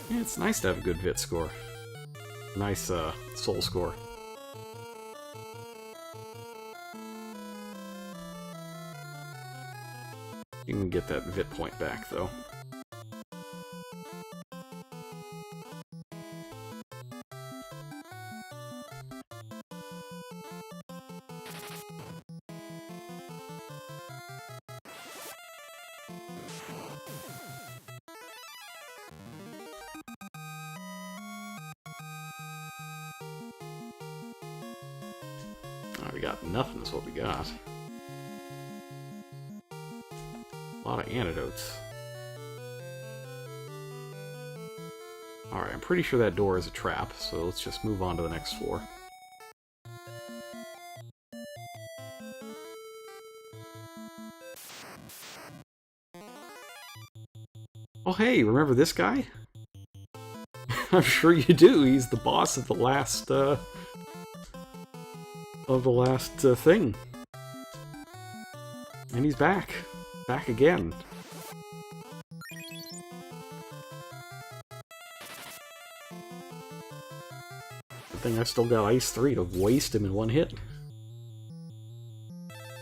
S1: Yeah, it's nice to have a good VIT score. Nice soul score. You can get that VIT point back, though. We got nothing is what we got. A lot of antidotes. Alright, I'm pretty sure that door is a trap, so let's just move on to the next floor. Oh hey, remember this guy? I'm sure you do, he's the boss of the last, thing. And he's back. Back again. Good thing I still got Ice 3 to waste him in one hit.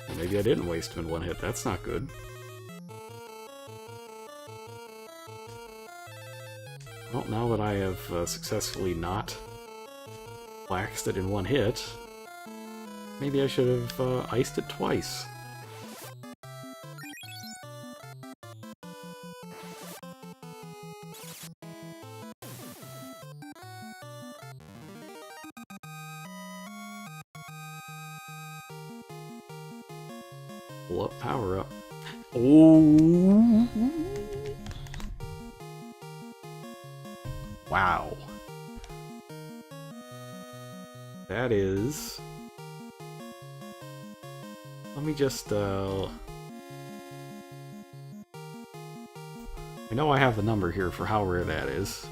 S1: Well, maybe I didn't waste him in one hit, that's not good. Well, now that I have successfully not waxed it in one hit, maybe I should have iced it twice. Pull up, power up. Oh! Wow. That is... Let me just, I know I have the number here for how rare that is.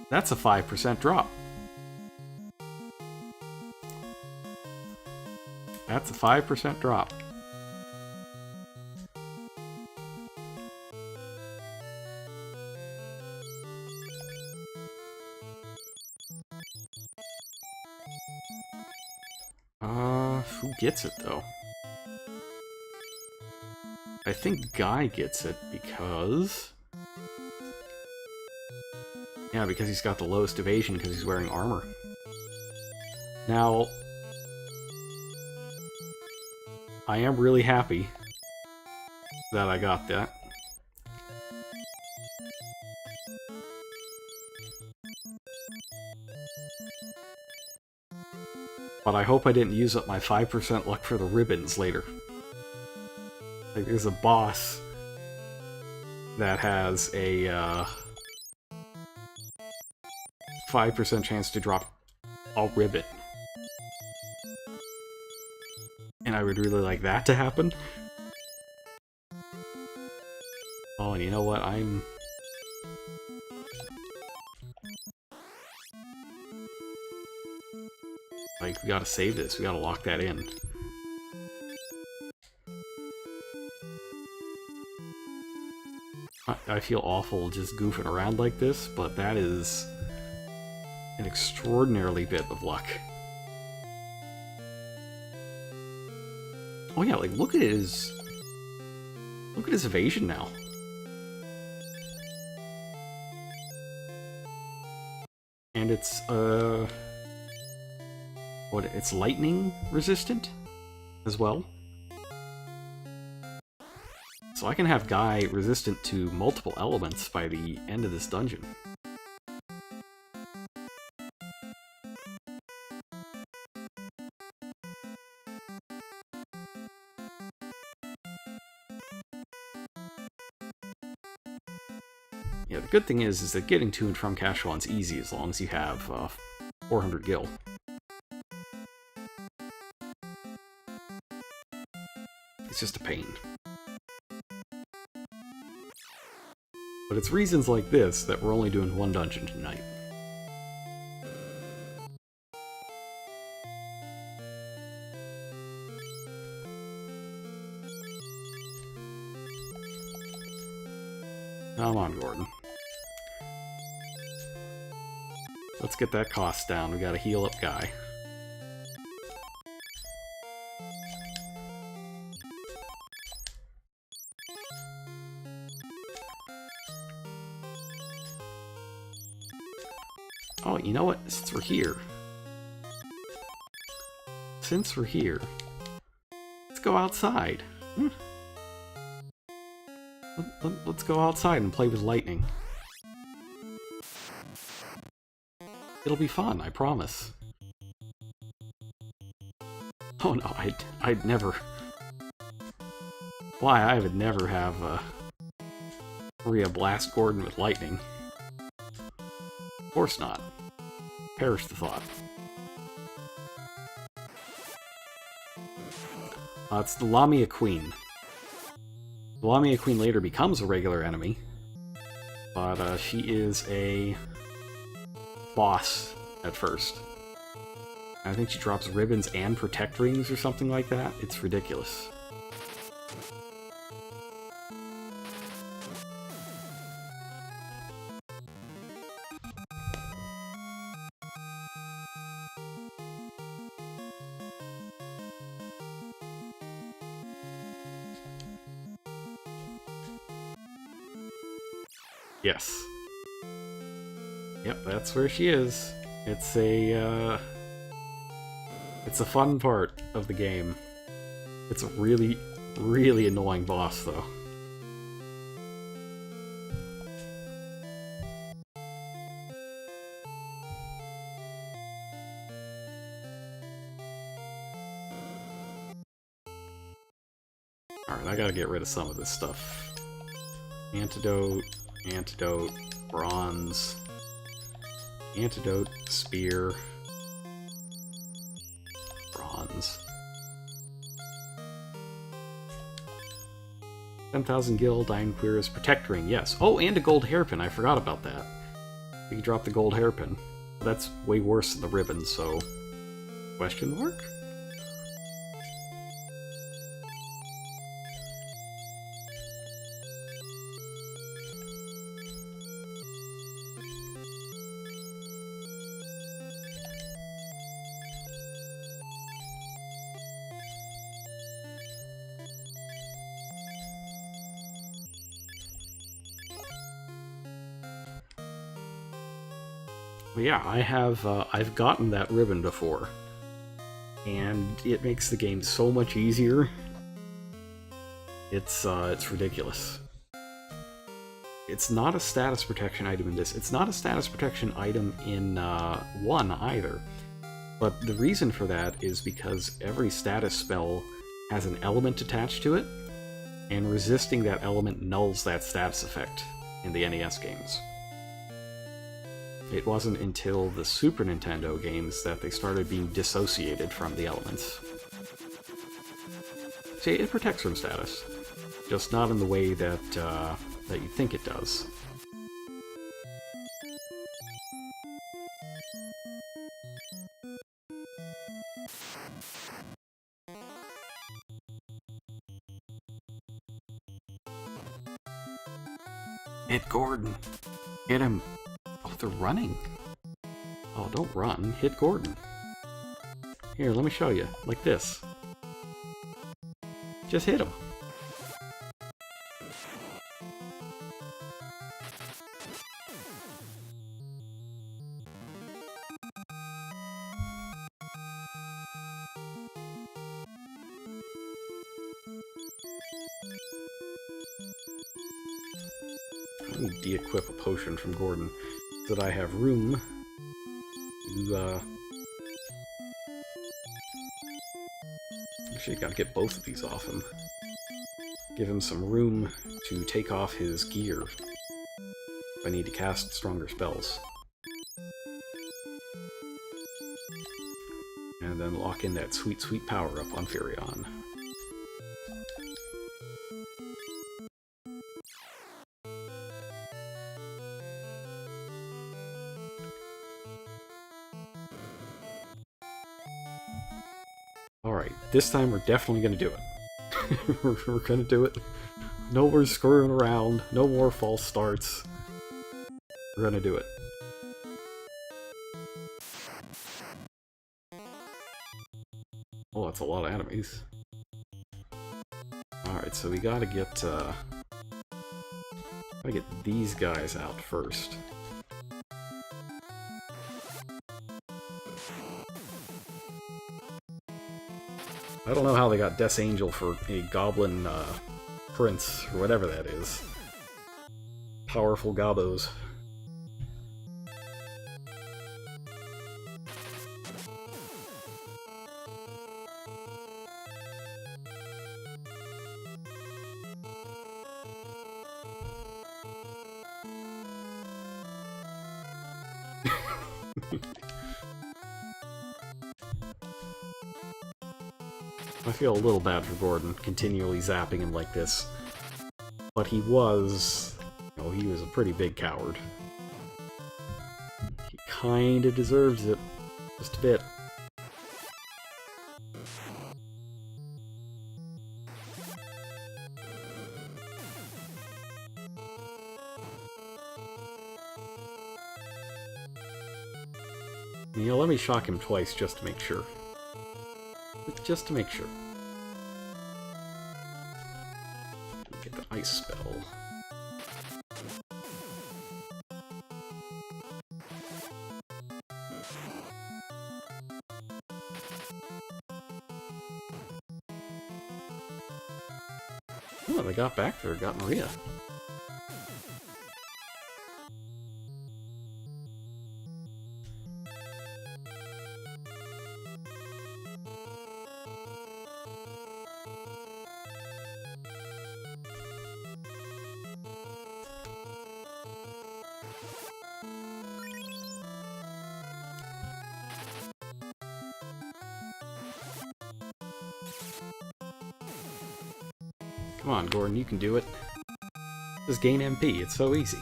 S1: That's a 5% drop. That's a 5% drop. Who gets it, though? I think Guy gets it because... Yeah, because he's got the lowest evasion because he's wearing armor. Now... I am really happy that I got that. But I hope I didn't use up my 5% luck for the ribbons later. Like, there's a boss that has a 5% chance to drop a ribbon. And I would really like that to happen. Oh, and you know what? Like, we gotta save this. We gotta lock that in. I feel awful just goofing around like this, but that is an extraordinarily bit of luck. Oh yeah, like, look at his evasion now. and it's it's lightning resistant as well. So I can have Guy resistant to multiple elements by the end of this dungeon. Yeah, the good thing is that getting to and from Kashuon's easy as long as you have 400 gil. It's just a pain. But it's reasons like this that we're only doing one dungeon tonight. Come on, Gordon. Let's get that cost down. We gotta heal up Guy. Oh, you know what? Since we're here, let's go outside. Let's go outside and play with lightning. It'll be fun, I promise. Oh no, I'd never... Why, I would never have Maria blast Gordon with lightning. Of course not. Perish the thought. It's the Lamia Queen. The Lamia Queen later becomes a regular enemy, but she is a boss at first. I think she drops ribbons and protect rings or something like that. It's ridiculous. Yes. Yep, that's where she is. It's a fun part of the game. It's a really, really annoying boss, though. Alright, I gotta get rid of some of this stuff. Antidote, antidote, bronze, antidote, spear, bronze. 10,000 gil, Dying Queer's protect ring, yes. Oh, and a gold hairpin, I forgot about that. You can drop the gold hairpin. That's way worse than the ribbon, so... Question mark? But yeah, I've gotten that ribbon before, and it makes the game so much easier. It's ridiculous. It's not a status protection item in this. It's not a status protection item in 1 either. But the reason for that is because every status spell has an element attached to it, and resisting that element nulls that status effect in the NES games. It wasn't until the Super Nintendo games that they started being dissociated from the elements. See, it protects from status, just not in the way that that you think it does. Hit Gordon. Hit him. Oh, they're running. Oh, don't run. Hit Gordon. Here, let me show you. Like this. Just hit him. Let me de-equip a potion from Gordon so that I have room to, actually, gotta get both of these off him. Give him some room to take off his gear if I need to cast stronger spells. And then lock in that sweet, sweet power-up on Furion. Alright, this time we're definitely gonna do it. We're gonna do it. No more screwing around, no more false starts. We're gonna do it. Oh, that's a lot of enemies. Alright, so we gotta get these guys out first. I don't know how they got Death Angel for a goblin prince, or whatever that is. Powerful gobos. I feel a little bad for Gordon, continually zapping him like this. But he was... oh, he was a pretty big coward. He kinda deserves it. Just a bit. You know, let me shock him twice just to make sure. Just to make sure. Get the ice spell. Oh, they got back there, got Maria. Come on, Gordon, you can do it. Just gain MP, it's so easy.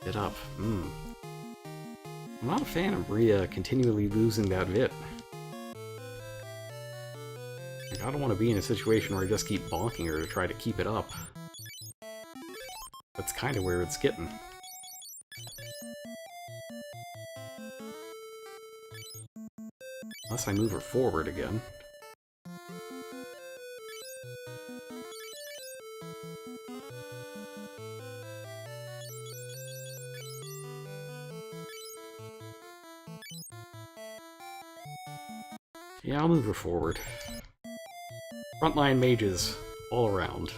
S1: Get up. I'm not a fan of Maria continually losing that vit. Like, I don't want to be in a situation where I just keep bonking her to try to keep it up. That's kind of where it's getting. Unless I move her forward again. Yeah, I'll move her forward. Frontline mages all around.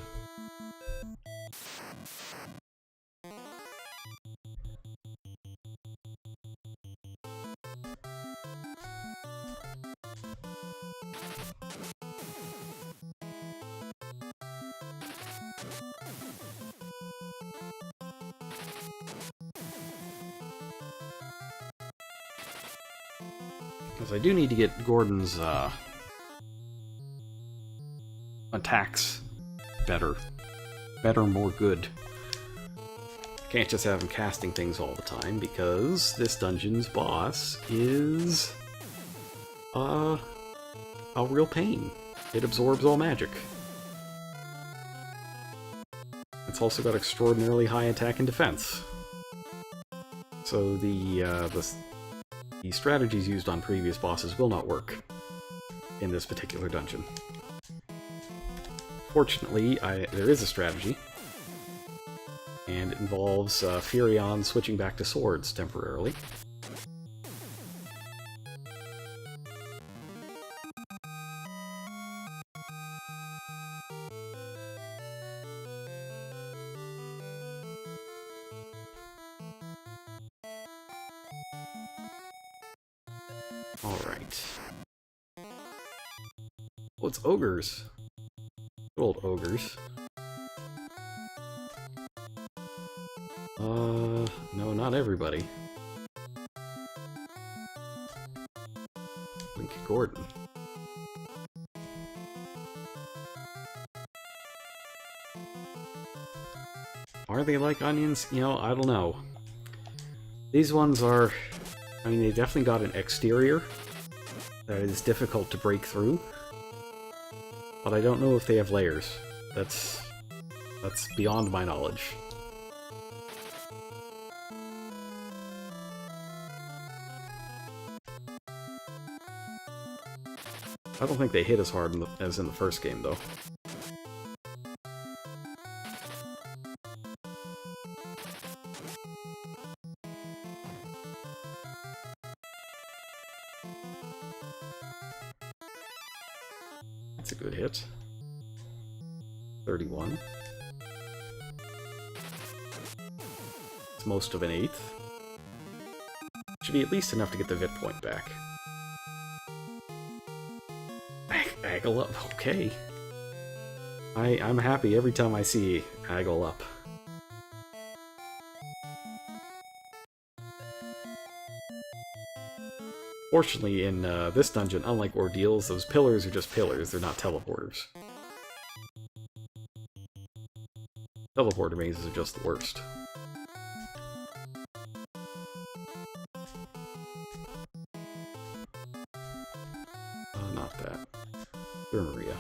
S1: Because I do need to get Gordon's attacks better. Better, more good. Can't just have him casting things all the time, because this dungeon's boss is a real pain. It absorbs all magic. It's also got extraordinarily high attack and defense. So the strategies used on previous bosses will not work in this particular dungeon. Fortunately, there is a strategy, and it involves Furion switching back to swords temporarily. Alright. Oh, it's ogres. Good old ogres. No, not everybody. Winky Gordon. Are they like onions? You know, I don't know. These ones are... I mean, they definitely got an exterior that is difficult to break through. But I don't know if they have layers. That's beyond my knowledge. I don't think they hit as hard as in the first game, though. That's a good hit. 31. It's most of an eighth. Should be at least enough to get the Vit point back. Aggle up, okay. I'm happy every time I see Aggle up. Fortunately, in this dungeon, unlike Ordeals, those pillars are just pillars, they're not teleporters. Teleporter mazes are just the worst. Not that. They're Maria.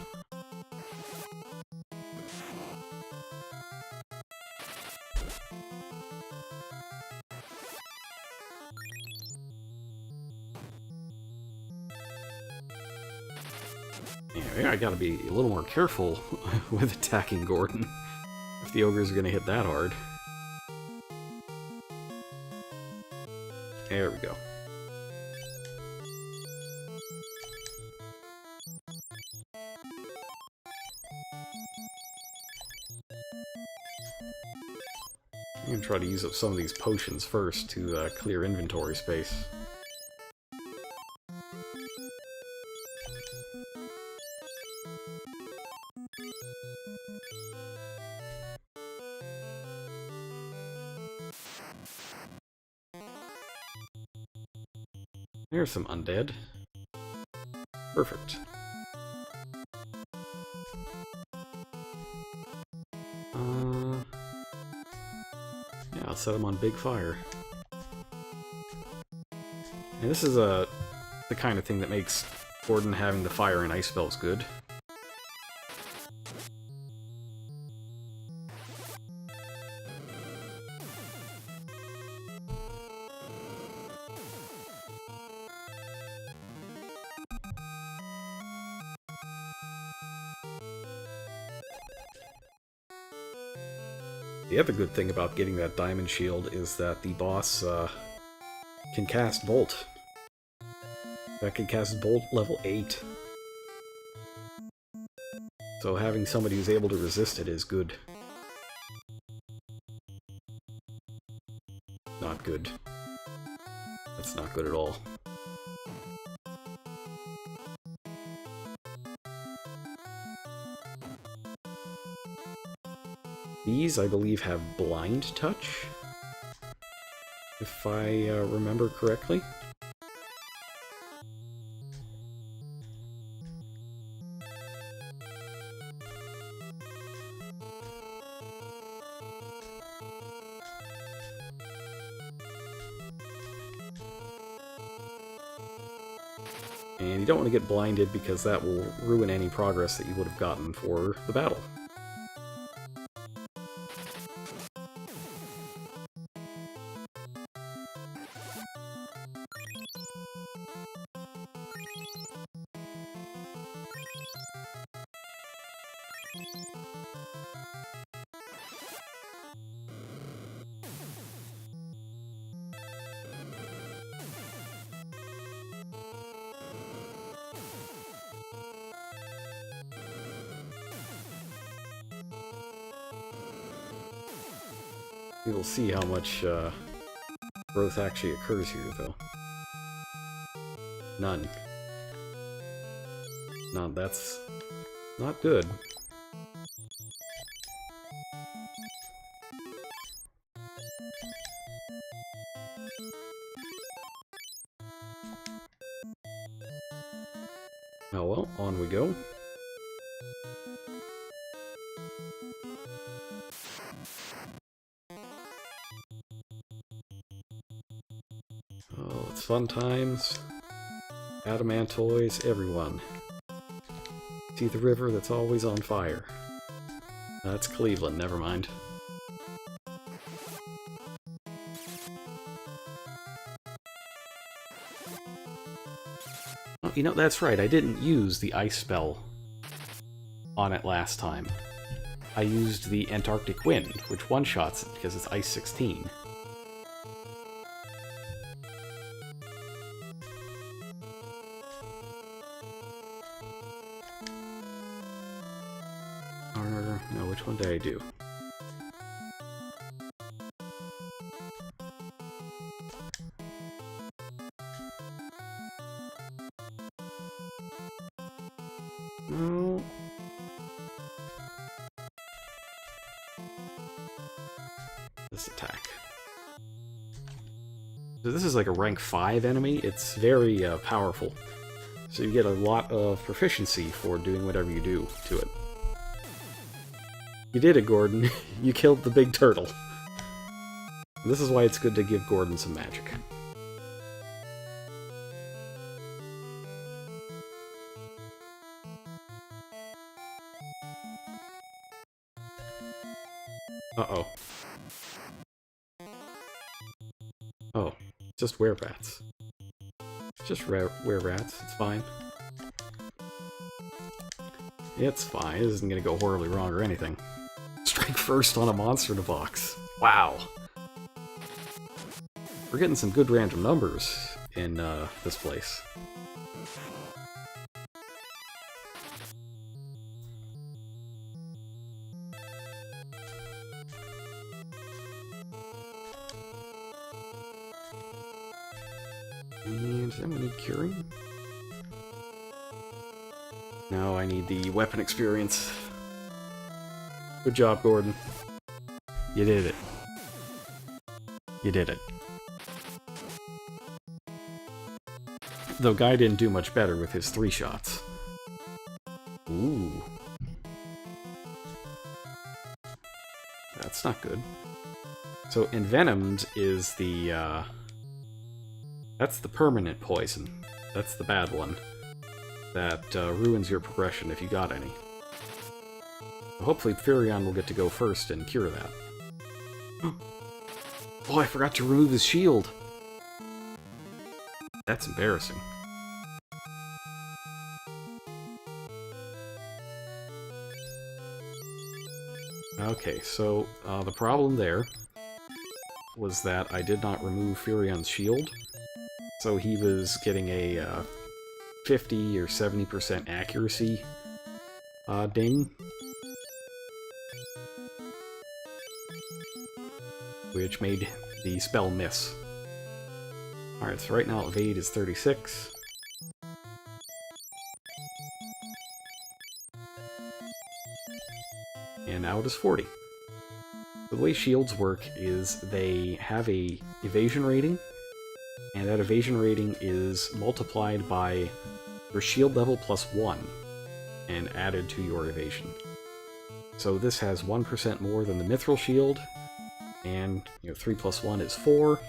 S1: Yeah, I gotta be a little more careful with attacking Gordon if the ogres are gonna hit that hard. There we go. I'm gonna try to use up some of these potions first to clear inventory space. There's some undead. Perfect. Yeah, I'll set them on big fire. And this is the kind of thing that makes Gordon having the fire and ice spells good. The other good thing about getting that diamond shield is that the boss can cast Bolt. That can cast Bolt level 8. So having somebody who's able to resist it is good. Not good. That's not good at all. These, I believe, have blind touch, if I remember correctly. And you don't want to get blinded because that will ruin any progress that you would have gotten for the battle. We will see how much growth actually occurs here, though. None. None, that's not good. Oh well, on we go. Oh, it's fun times. Adamantoys, everyone. See the river that's always on fire. That's Cleveland, never mind. Oh, you know, that's right, I didn't use the ice spell on it last time. I used the Antarctic Wind, which one-shots it because it's Ice 16. Or, no, which one did I do? No. This attack. So this is like a rank 5 enemy. It's very powerful. So you get a lot of proficiency for doing whatever you do to it. You did it, Gordon. You killed the big turtle. This is why it's good to give Gordon some magic. Uh-oh. Oh, just were-rats. Just were-rats, it's fine. It's fine, this isn't gonna go horribly wrong or anything. Strike first on a monster in a box. Wow. We're getting some good random numbers in this place. And then we need curing. Now I need the weapon experience. Good job, Gordon. You did it. You did it. Though Guy didn't do much better with his 3 shots. Ooh. That's not good. So Envenomed is the, that's the permanent poison. That's the bad one. That ruins your progression if you got any. Hopefully Furion will get to go first and cure that. Oh, I forgot to remove his shield! That's embarrassing. Okay, so the problem there was that I did not remove Furion's shield, so he was getting a 50 or 70% accuracy ding, which made the spell miss. Alright, so right now evade is 36. And now it is 40. The way shields work is they have a evasion rating, and that evasion rating is multiplied by your shield level plus 1 and added to your evasion. So this has 1% more than the mithril shield, and 3 plus 1 is 4,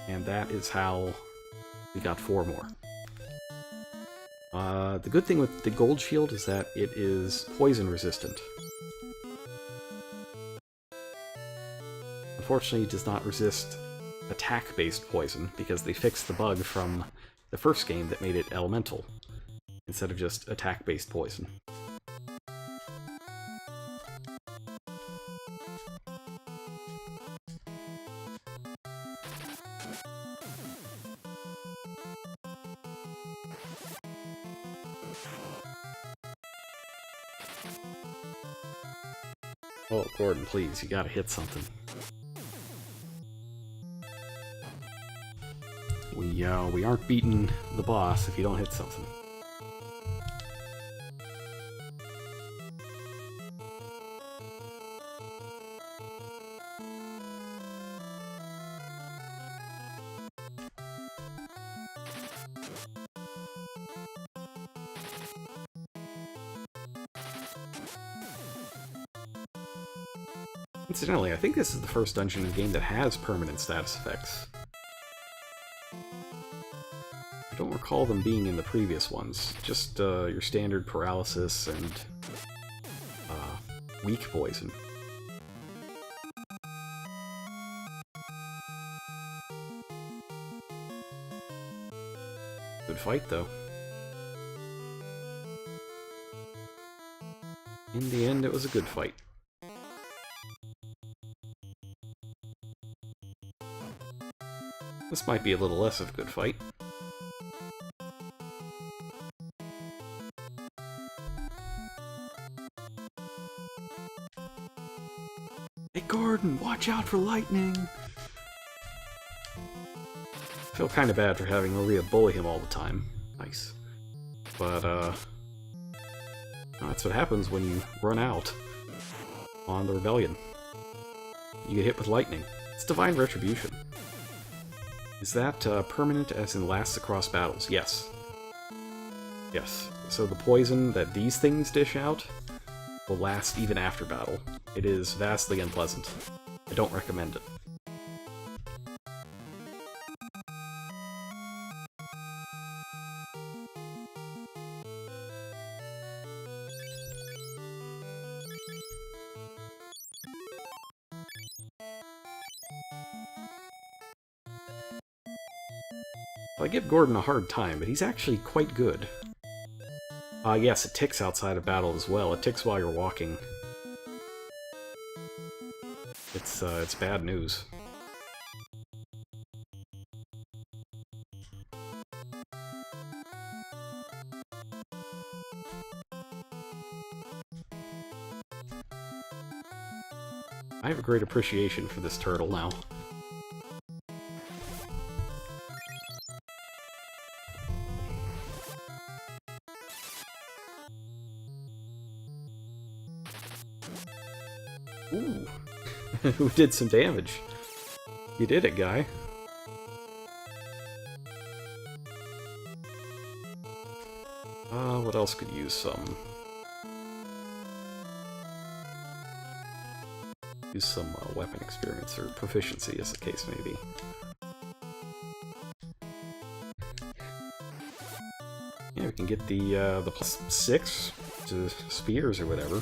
S1: and that is how we got 4 more. The good thing with the gold shield is that it is poison resistant. Unfortunately, it does not resist attack-based poison, because they fixed the bug from the first game that made it elemental, instead of just attack-based poison. Oh, Gordon, please, you gotta hit something. We aren't beating the boss if you don't hit something. Incidentally, I think this is the first dungeon in the game that has permanent status effects. I don't recall them being in the previous ones. Just your standard paralysis and weak poison. Good fight, though. In the end, it was a good fight. This might be a little less of a good fight. Hey Gordon, watch out for lightning! I feel kind of bad for having Maria bully him all the time. Nice. But, that's what happens when you run out on the Rebellion. You get hit with lightning. It's Divine Retribution. Is that permanent as in lasts across battles? Yes. Yes. So the poison that these things dish out will last even after battle. It is vastly unpleasant. I don't recommend it. I give Gordon a hard time, but he's actually quite good. Yes, it ticks outside of battle as well. It ticks while you're walking. It's bad news. I have a great appreciation for this turtle now. Ooh. Who did some damage? You did it, guy. What else could use some? Use some weapon experience or proficiency, as the case may be. Yeah, we can get the +6 to spears or whatever.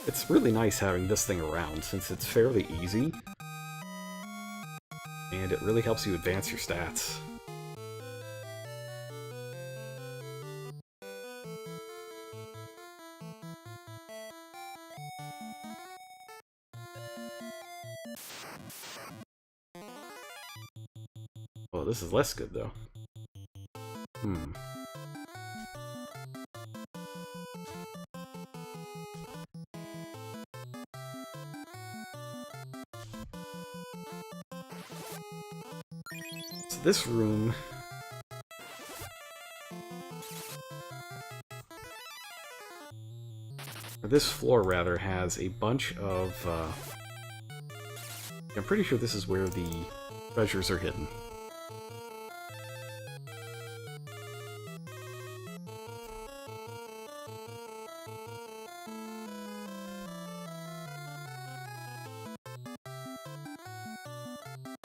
S1: It's really nice having this thing around, since it's fairly easy, and it really helps you advance your stats. Well, this is less good, though. So this room... or this floor, rather, has a bunch of... I'm pretty sure this is where the treasures are hidden.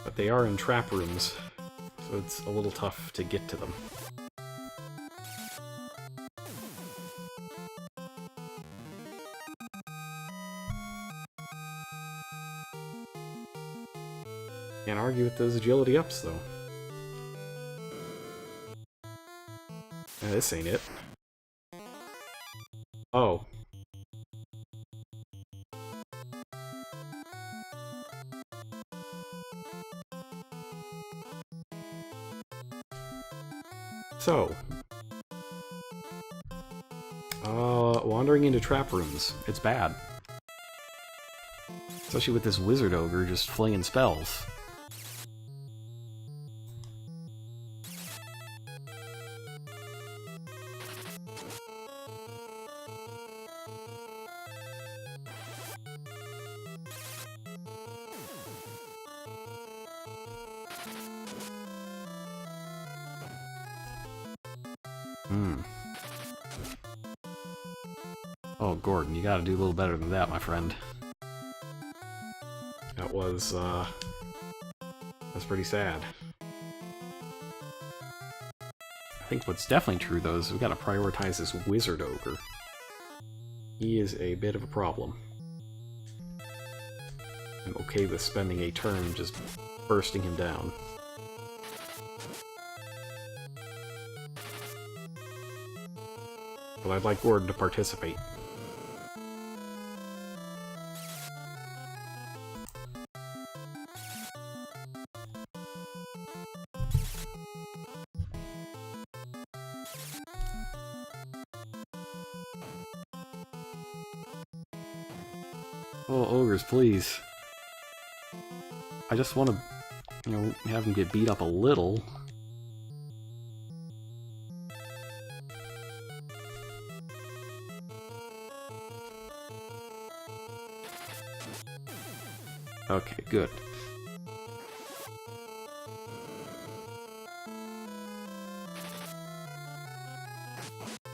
S1: But they are in trap rooms, so it's a little tough to get to them. Can't argue with those agility ups, though. This ain't it. Oh. So. Wandering into trap rooms. It's bad. Especially with this wizard ogre just flinging spells. Hmm. Oh, Gordon, you gotta do a little better than that, my friend. That's pretty sad. I think what's definitely true, though, is we gotta prioritize this Wizard Ogre. He is a bit of a problem. I'm okay with spending a turn just bursting him down. But I'd like Gordon to participate. Oh, ogres, please. I just want to, you know, have him get beat up a little. Okay, good.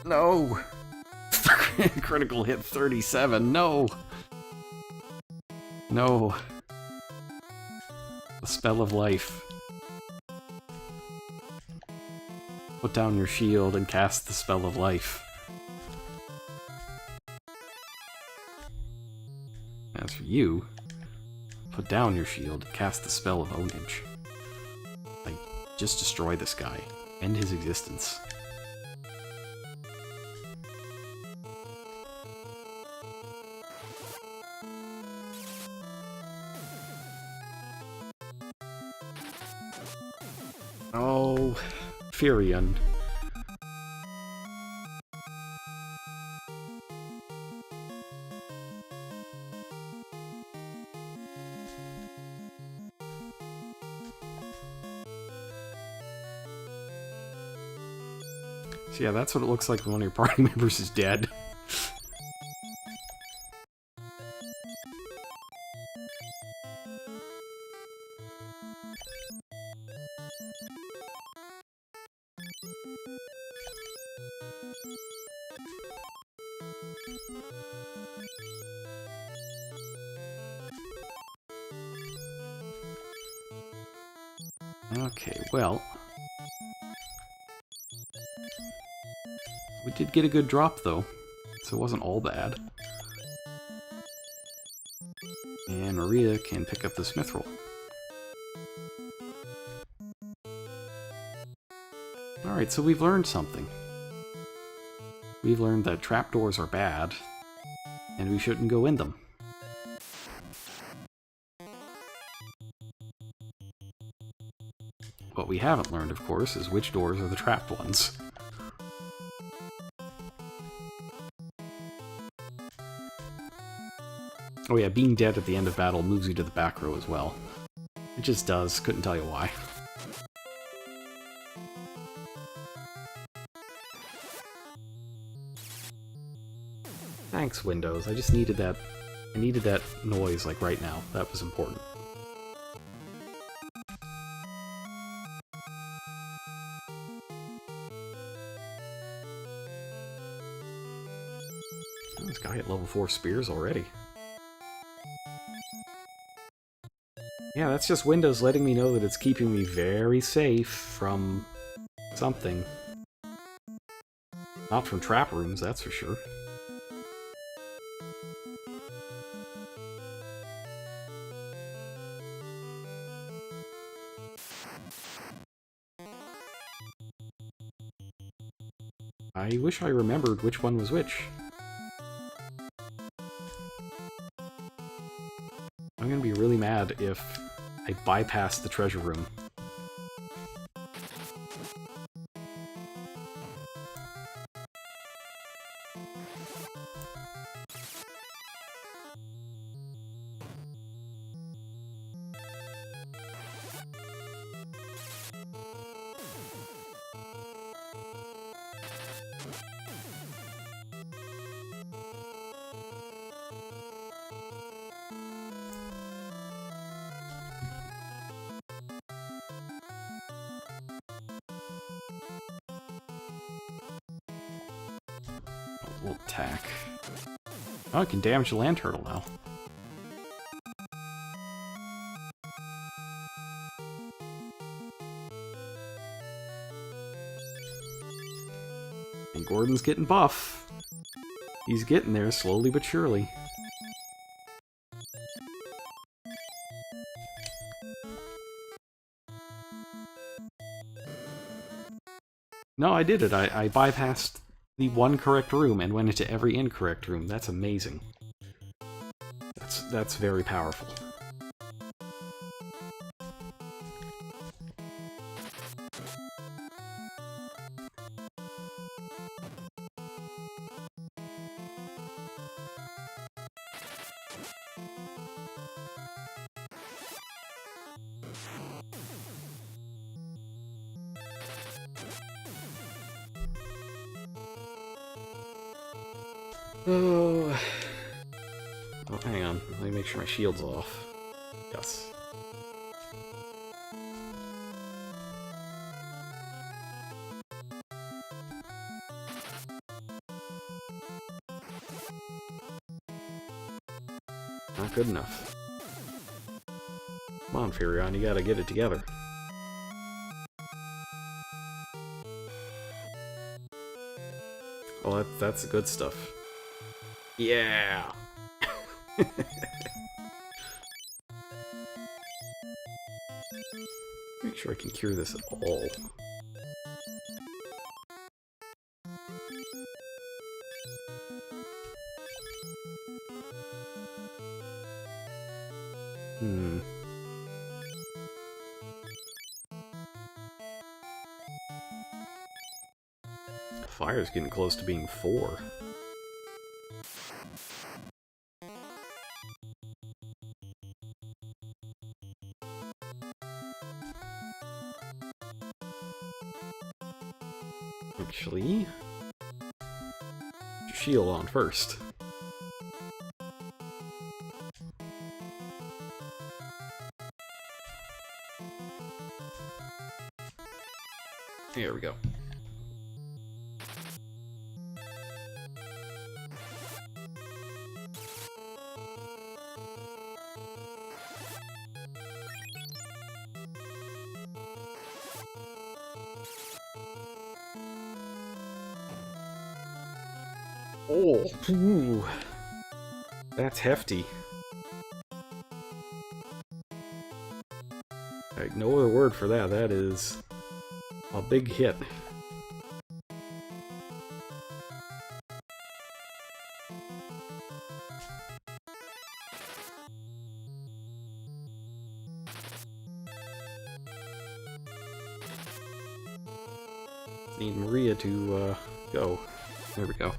S1: No! Critical hit 37, no! No. The spell of life. Put down your shield and cast the spell of life. As for you, put down your shield and cast the spell of ownage. Like, just destroy this guy. End his existence. Oh, Furion. So yeah, that's what it looks like when one of your party members is dead. Okay, well... we did get a good drop, though, so it wasn't all bad. And Maria can pick up the Mithril. Alright, so we've learned something. We've learned that trapdoors are bad, and we shouldn't go in them. What we haven't learned, of course, is which doors are the trapped ones. Oh yeah, being dead at the end of battle moves you to the back row as well. It just does, couldn't tell you why. Thanks, Windows. I just needed that. I needed that noise, like, right now. That was important. Oh, this guy at level 4 spears already. Yeah, that's just Windows letting me know that it's keeping me very safe from something. Not from trap rooms, that's for sure. I wish I remembered which one was which. I'm gonna be really mad if I bypass the treasure room. will attack. Oh, it can damage the land turtle now. And Gordon's getting buff. He's getting there slowly but surely. No, I did it. I bypassed the one correct room and went into every incorrect room. That's amazing. That's very powerful. Oh, hang on. Let me make sure my shield's off. Yes. Not good enough. Come on, Furion, you gotta get it together. Well, that's the good stuff. Yeah! Make sure I can cure this at all. Fire's getting close to being 4. Actually, put your shield on first. There we go. Oh, ooh. That's hefty. Like, no other word for that. That is a big hit. Need Maria to go. There we go.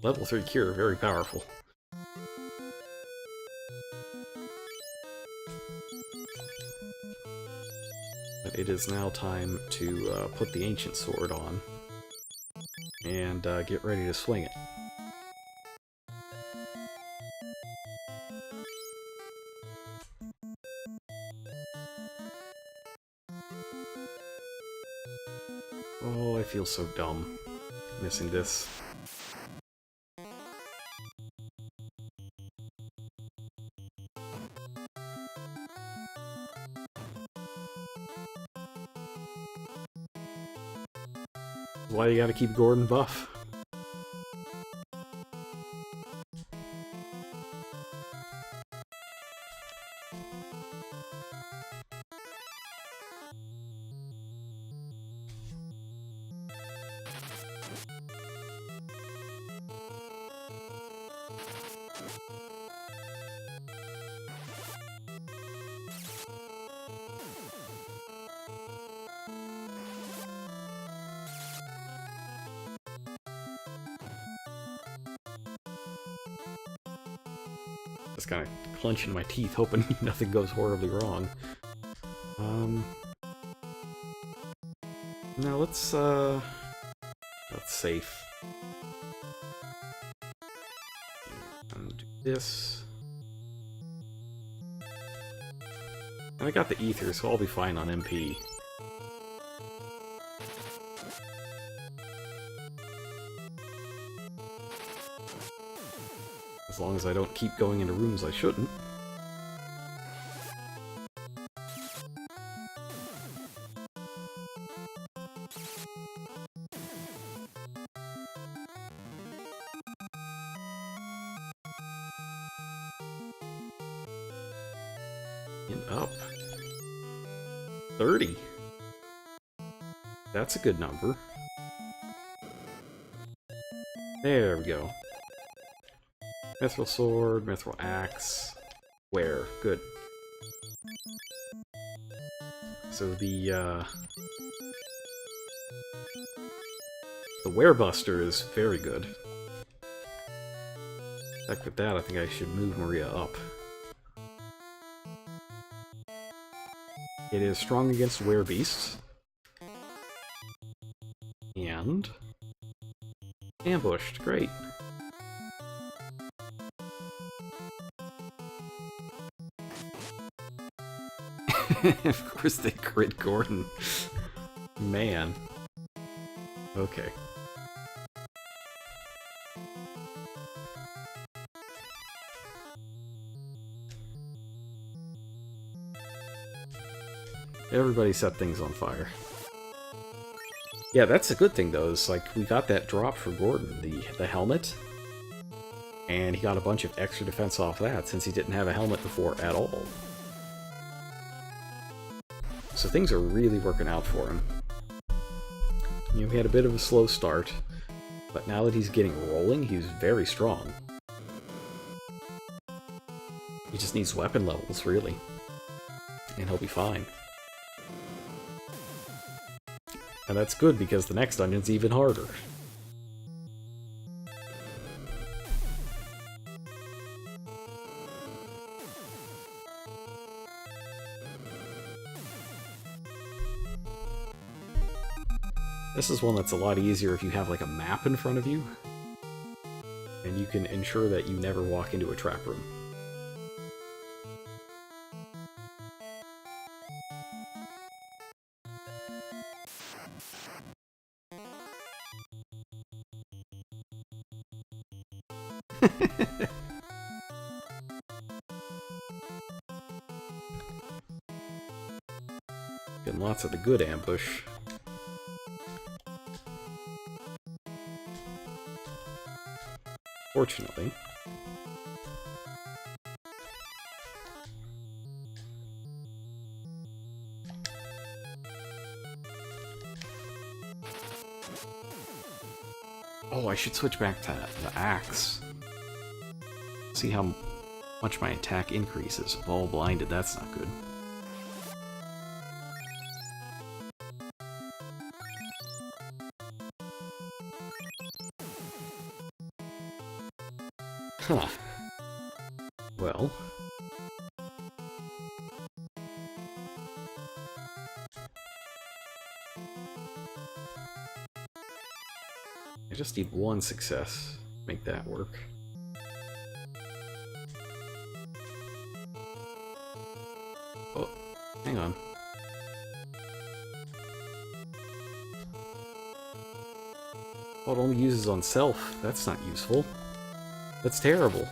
S1: Level 3 cure, very powerful. But it is now time to put the Ancient Sword on and get ready to swing it. Oh, I feel so dumb missing this. Why you gotta keep Gordon buff? Just kind of clenching my teeth, hoping nothing goes horribly wrong. Now let's safe. And do this. And I got the ether, so I'll be fine on MP. As long as I don't keep going into rooms I shouldn't. And up. 30. That's a good number. There we go. Mithril sword, mithril axe. Where? Good. So the Werebuster is very good. In fact, with that, I think I should move Maria up. It is strong against werebeasts. And ambushed. Great. Of course they crit Gordon. Man. Okay. Everybody set things on fire. Yeah, that's a good thing though, is like we got that drop for Gordon, the helmet. And he got a bunch of extra defense off that since he didn't have a helmet before at all. So things are really working out for him. You know, he had a bit of a slow start, but now that he's getting rolling, he's very strong. He just needs weapon levels, really. And he'll be fine. And that's good because the next dungeon's even harder. This is one that's a lot easier if you have like a map in front of you, and you can ensure that you never walk into a trap room. Getting lots of the good ambush. Fortunately. Oh, I should switch back to the axe. See how much my attack increases. Ball blinded, that's not good. Huh. Well. I just need one success to make that work. Oh, hang on. Oh, it only uses on self. That's not useful. That's terrible.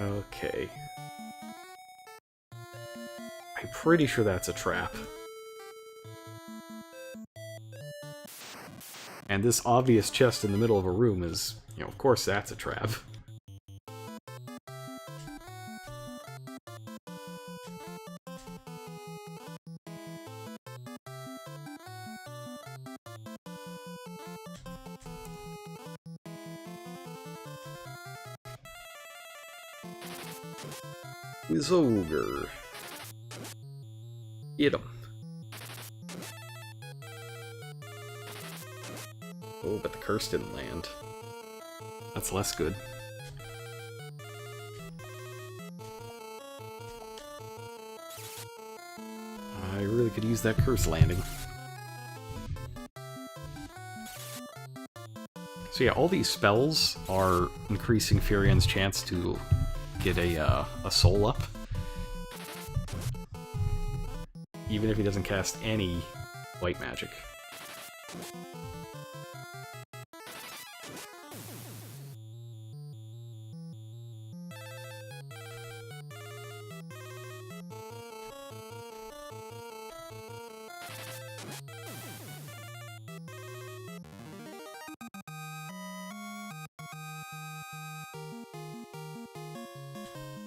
S1: Okay. I'm pretty sure that's a trap. And this obvious chest in the middle of a room is, you know, of course that's a trap. Wizogre. Hit him. Oh, but the curse didn't land. That's less good. I really could use that curse landing. So yeah, all these spells are increasing Furion's chance to get a soul up. Even if he doesn't cast any white magic.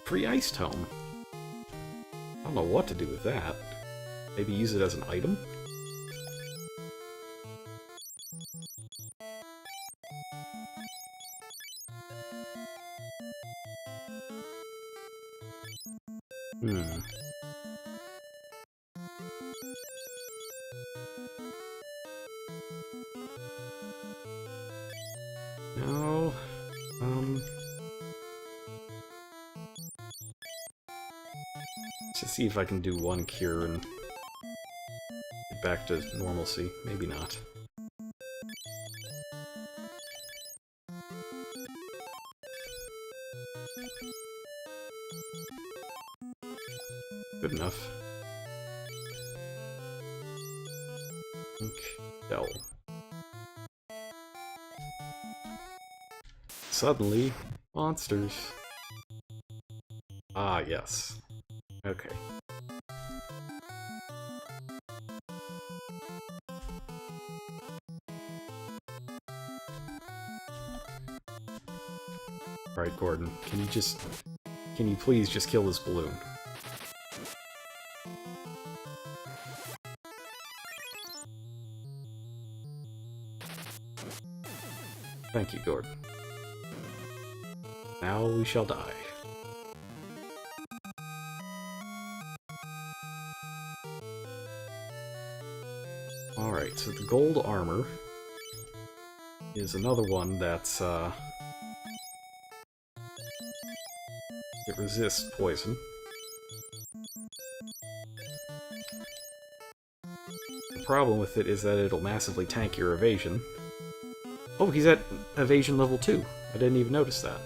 S1: Free Ice Tome. I don't know what to do with that. Maybe use it as an item? No. Let's just see if I can do one cure and get back to normalcy. Maybe not. Good enough. Bell. Suddenly, monsters. Ah, yes. Okay. Alright, Gordon, can you please just kill this balloon? Thank you, Gordon. Now we shall die. Alright, so the gold armor is another one that's, it resists poison. The problem with it is that it'll massively tank your evasion. Oh, he's at evasion level 2. I didn't even notice that.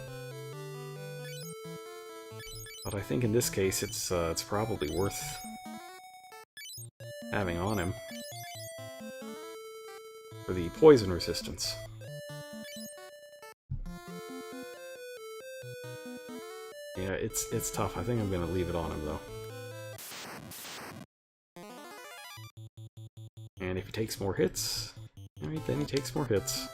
S1: But I think in this case it's probably worth having on him for the poison resistance. Yeah, it's tough. I think I'm gonna leave it on him though. And if he takes more hits, alright, then he takes more hits.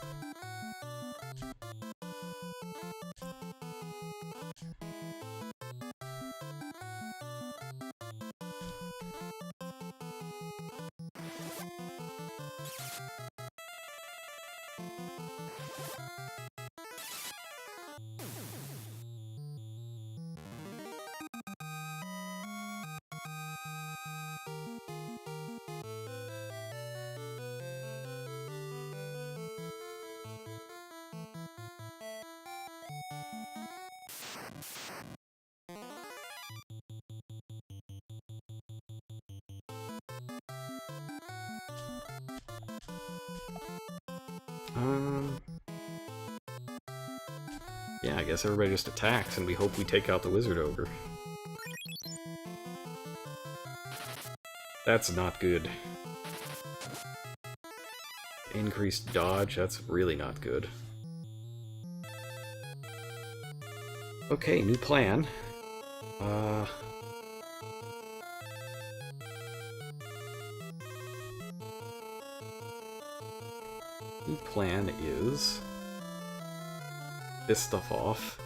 S1: Yeah, I guess everybody just attacks and we hope we take out the Wizard Ogre. That's not good. Increased dodge, that's really not good. Okay, new plan. New plan is this stuff off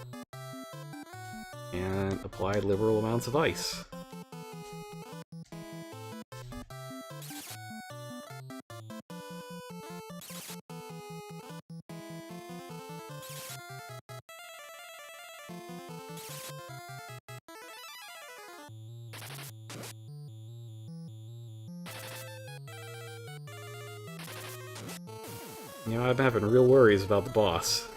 S1: and apply liberal amounts of ice. You know, I'm having real worries about the boss.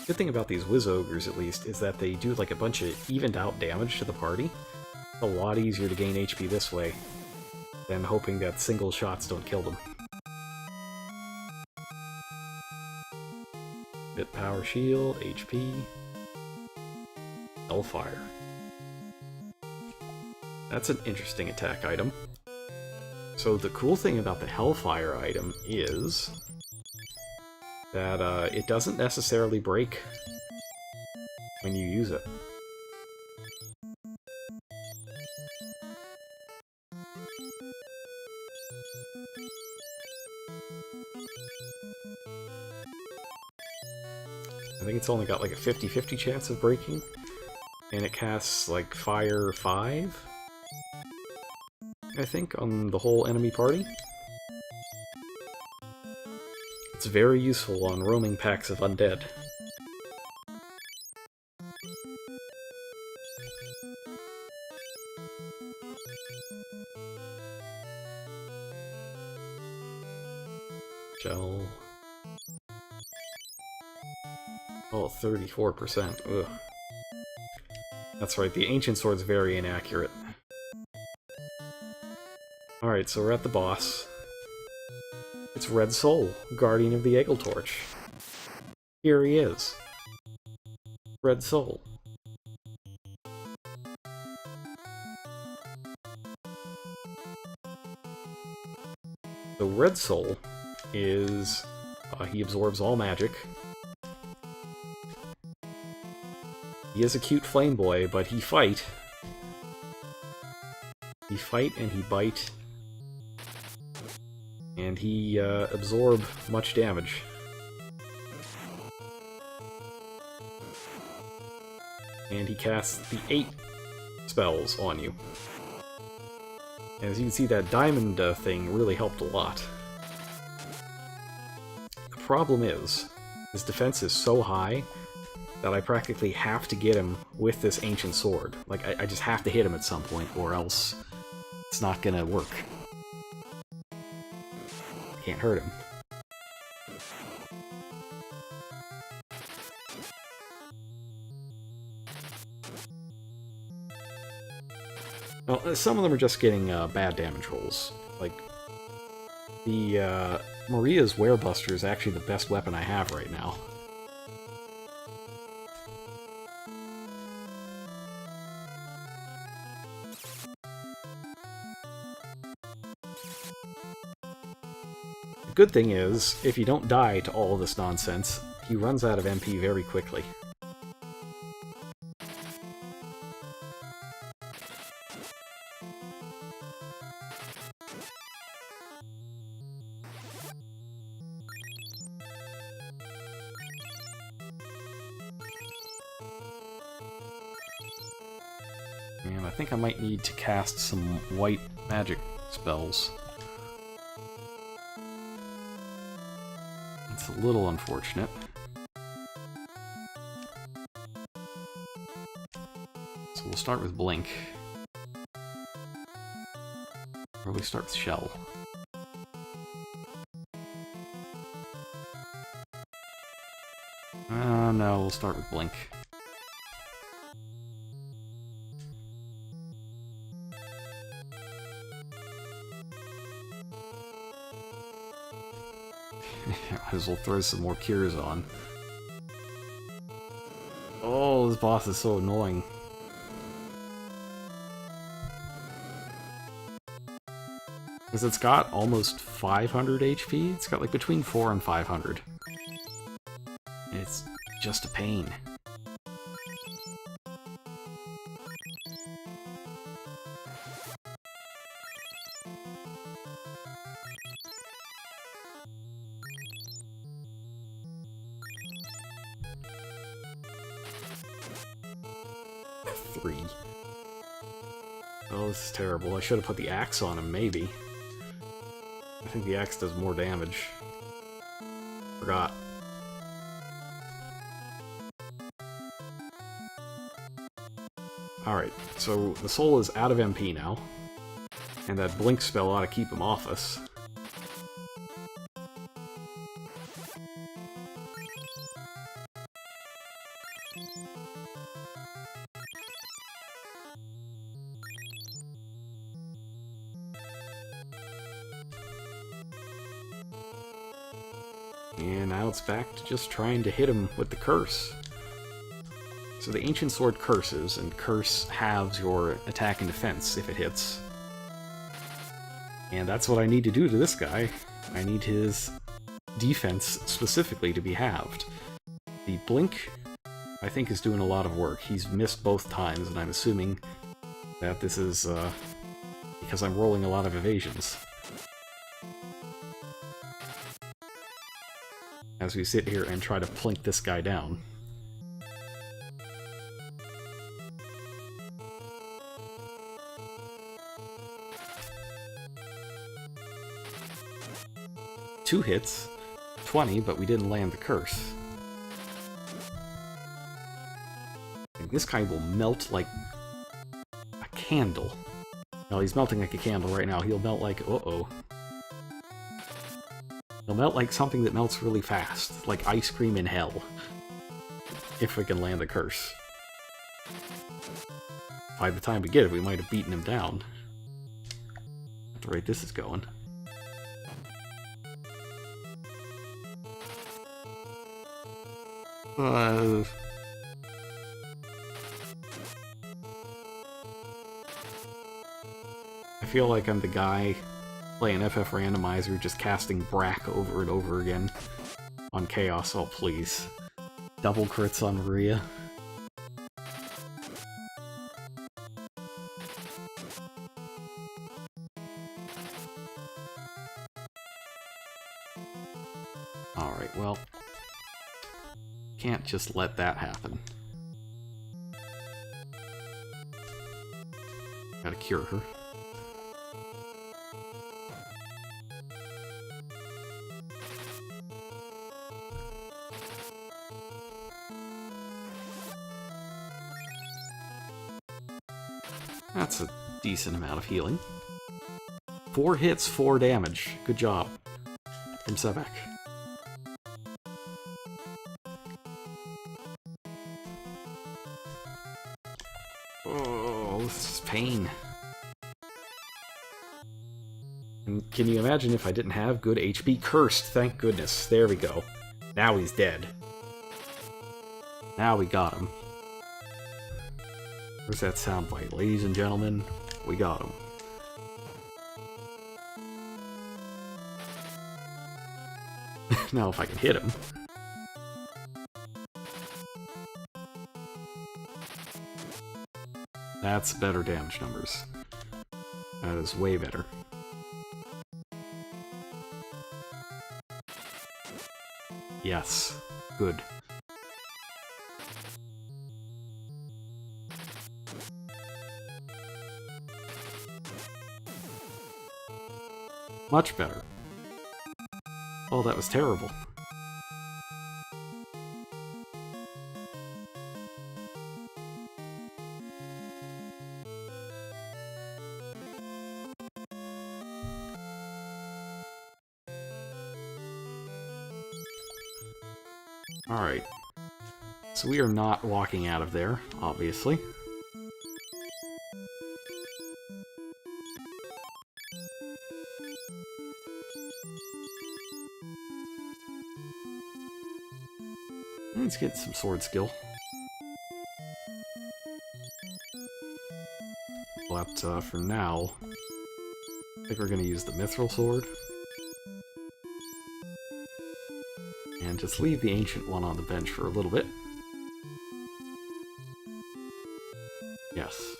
S1: Good thing about these Wiz Ogres, at least, is that they do like a bunch of evened out damage to the party. It's a lot easier to gain HP this way than hoping that single shots don't kill them. Bit power shield, HP, Hellfire. That's an interesting attack item. So the cool thing about the Hellfire item is that it doesn't necessarily break when you use it. I think it's only got like a 50-50 chance of breaking, and it casts like Fire 5, I think, on the whole enemy party. It's very useful on roaming packs of undead. Shell. Oh, 34%. Ugh. That's right, the Ancient Sword's very inaccurate. Alright, so we're at the boss. It's Red Soul, Guardian of the Eggle Torch. Here he is. Red Soul. So Red Soul is... he absorbs all magic. He is a cute flame boy, but he fight. He fight and he bite. And he absorb much damage. And he casts the 8 spells on you. And as you can see, that diamond thing really helped a lot. The problem is, his defense is so high that I practically have to get him with this ancient sword. Like, I just have to hit him at some point, or else it's not gonna work. Can't hurt him. Well, some of them are just getting bad damage rolls. Like, the Maria's Werebuster is actually the best weapon I have right now. The good thing is, if you don't die to all of this nonsense, he runs out of MP very quickly. And I think I might need to cast some white magic spells. It's a little unfortunate. So we'll start with Blink. Or we start with Shell. No, we'll start with Blink. Might as well throw some more cures on. Oh, this boss is so annoying. Because it's got almost 500 HP. It's got like between 400 and 500. It's just a pain. Oh, this is terrible. I should have put the axe on him, maybe. think the axe does more damage. Forgot. Alright, so the soul is out of MP now. And that blink spell ought to keep him off us. And now it's back to just trying to hit him with the curse. So the Ancient Sword curses, and curse halves your attack and defense if it hits. And that's what I need to do to this guy. I need his defense specifically to be halved. The blink, I think, is doing a lot of work. He's missed both times, and I'm assuming that this is because I'm rolling a lot of evasions. As we sit here and try to plink this guy down. Two hits, 20, but we didn't land the curse. And this guy will melt like a candle. No, he's melting like a candle right now. He'll melt like... uh-oh. He'll melt like something that melts really fast, like ice cream in hell. If we can land the curse. By the time we get it, we might have beaten him down. At the rate this is going. I feel like I'm the guy playing FF Randomizer, just casting Brack over and over again on Chaos. Oh, please. Double crits on Maria. Alright, well... can't just let that happen. Gotta cure her. That's a decent amount of healing. 4 hits, 4 damage. Good job. From Sebek. Oh, this is pain. And can you imagine if I didn't have good HP? Cursed, thank goodness. There we go. Now he's dead. Now we got him. Where's that soundbite? Ladies and gentlemen, we got him. Now if I can hit him. That's better damage numbers. That is way better. Yes. Good. Much better. Oh, that was terrible. Alright. So we are not walking out of there, obviously. Let's get some sword skill. But for now, I think we're going to use the mithril sword. And just leave the ancient one on the bench for a little bit. Yes.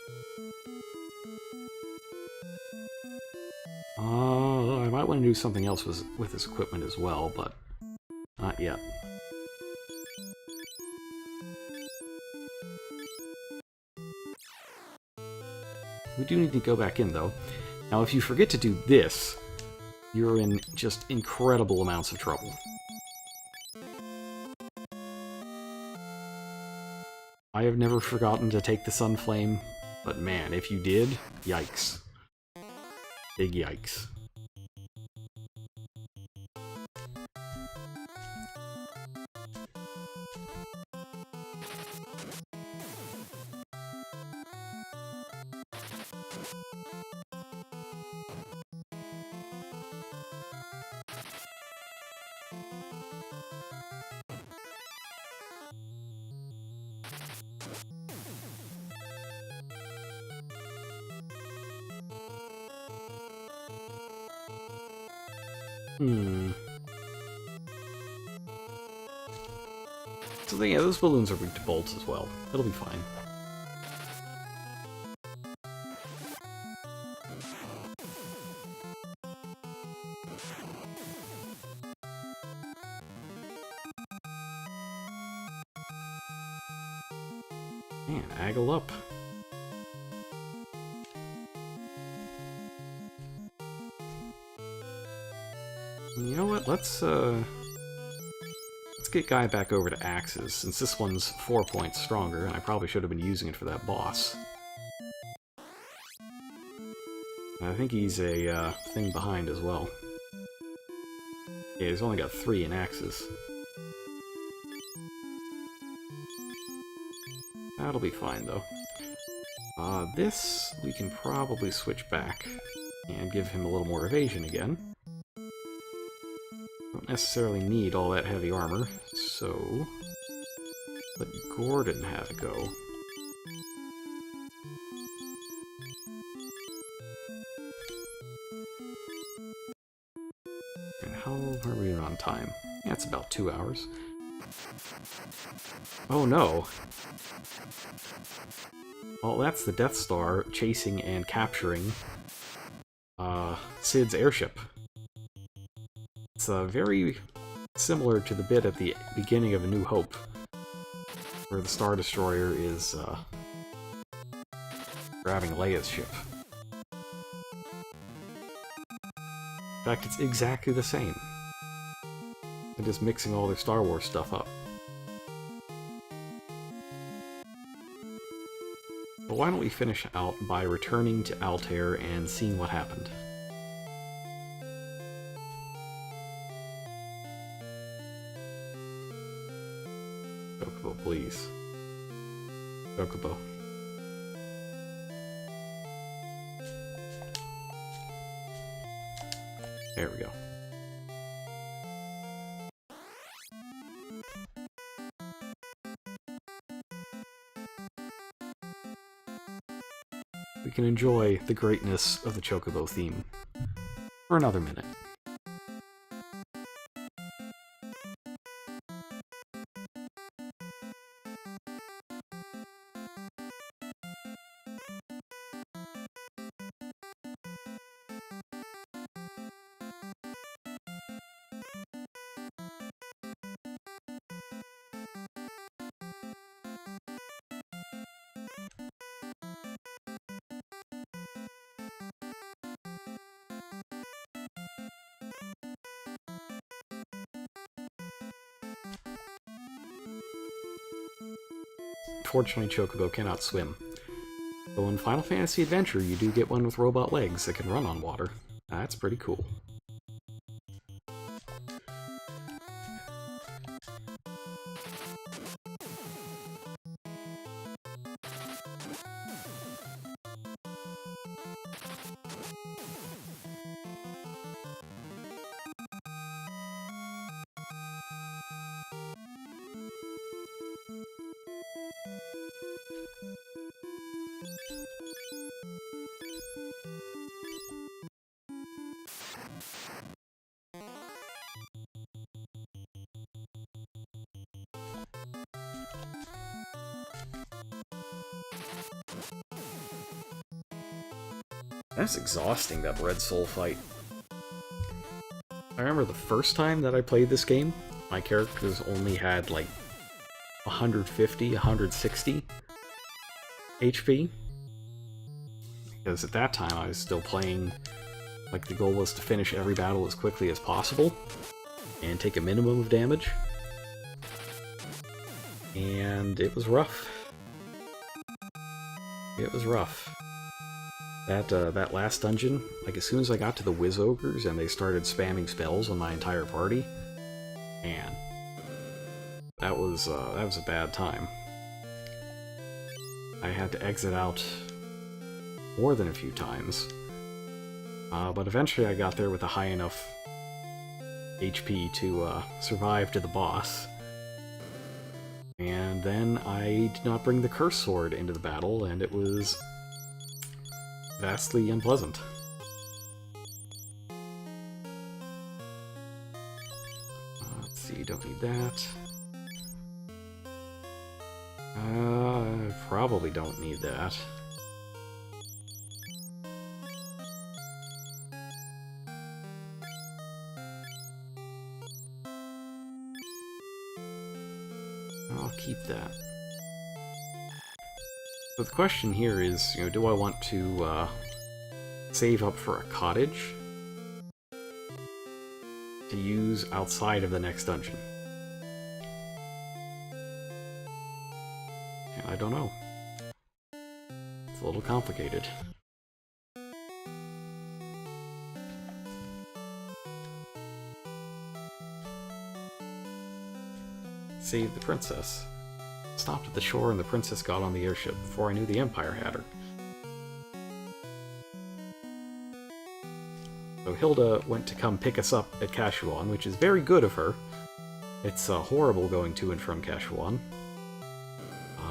S1: I might want to do something else with this equipment as well, but not yet. We do need to go back in, though. Now, if you forget to do this, you're in just incredible amounts of trouble. I have never forgotten to take the Sunflame, but man, if you did, yikes. Big yikes. So yeah, those balloons are weak to bolts as well. It'll be fine. Man, aggle up. You know what? Let's get Guy back over to axes, since this one's 4 points stronger, and I probably should have been using it for that boss. I think he's a thing behind as well. Yeah, he's only got 3 in axes. That'll be fine, though. This, we can probably switch back and give him a little more evasion again. Don't necessarily need all that heavy armor, so let Gordon have a go. And how are we on time? Yeah, it's about 2 hours. Oh no! Well, that's the Death Star chasing and capturing Cid's airship. It's very similar to the bit at the beginning of A New Hope, where the Star Destroyer is grabbing Leia's ship. In fact, it's exactly the same. They're just mixing all their Star Wars stuff up. But why don't we finish out by returning to Altair and seeing what happened? Chocobo, please. Chocobo. There we go. We can enjoy the greatness of the Chocobo theme for another minute. Unfortunately, Chocobo cannot swim. Though in Final Fantasy Adventure, you do get one with robot legs that can run on water. That's pretty cool. That's exhausting, that Red Soul fight. I remember the first time that I played this game, my characters only had like 150, 160 HP. Because at that time I was still playing Like, the goal was to finish every battle as quickly as possible and take a minimum of damage. And it was rough. It was rough. That last dungeon, like, as soon as I got to the Wiz Ogres and they started spamming spells on my entire party, man, that was a bad time. I had to exit out more than a few times. But eventually I got there with a high enough HP to survive to the boss. And then I did not bring the Curse Sword into the battle, and it was vastly unpleasant. Let's see, don't need that. I probably don't need that. I'll keep that. So the question here is, you know, do I want to save up for a cottage to use outside of the next dungeon? I don't know. It's a little complicated. Save the princess. Stopped at the shore and the princess got on the airship before I knew the Empire had her. So Hilda went to come pick us up at Kashuon, which is very good of her. It's horrible going to and from Kashuon.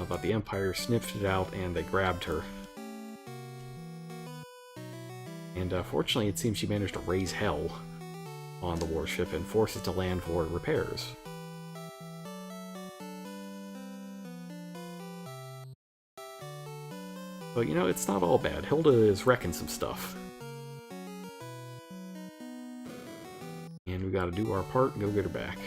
S1: But the Empire sniffed it out and they grabbed her. And fortunately it seems she managed to raise hell on the warship and force it to land for repairs. But, you know, it's not all bad. Hilda is wrecking some stuff. And we gotta do our part and go get her back.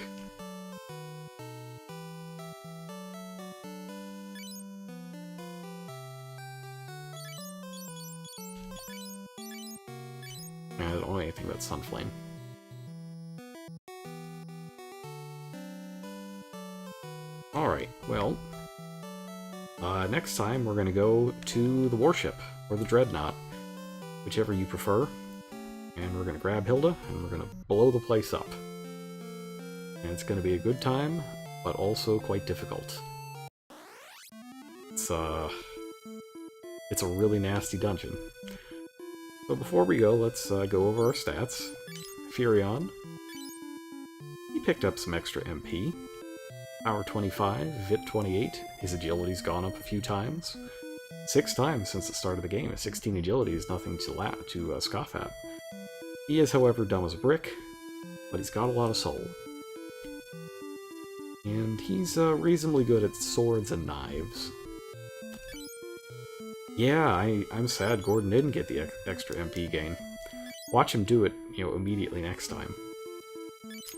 S1: I don't know anything about Sunflame. Alright, well... next time we're going to go to the warship, or the dreadnought, whichever you prefer, and we're going to grab Hilda, and we're going to blow the place up. And it's going to be a good time, but also quite difficult. It's a really nasty dungeon. So before we go, let's go over our stats. Furion, he picked up some extra MP. Power 25, Vit 28, his agility's gone up a few times. 6 times since the start of the game. A 16 agility is nothing to scoff at. He is, however, dumb as a brick, but he's got a lot of soul. And he's reasonably good at swords and knives. Yeah, I'm sad Gordon didn't get the extra MP gain. Watch him do it, you know, immediately next time.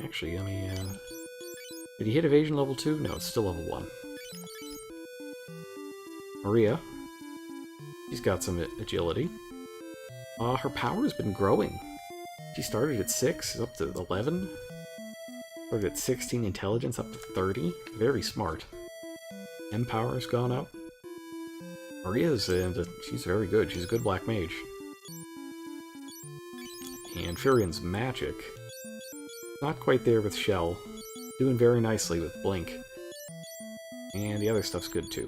S1: Actually, let me, did he hit evasion level 2? No, it's still level 1. Maria. She's got some agility. Her power's been growing. She started at 6, up to 11. Started at 16 intelligence, up to 30. Very smart. M-power's gone up. Maria's, she's very good. She's a good black mage. And Furion's magic. Not quite there with Shell. Doing very nicely with Blink. And the other stuff's good too.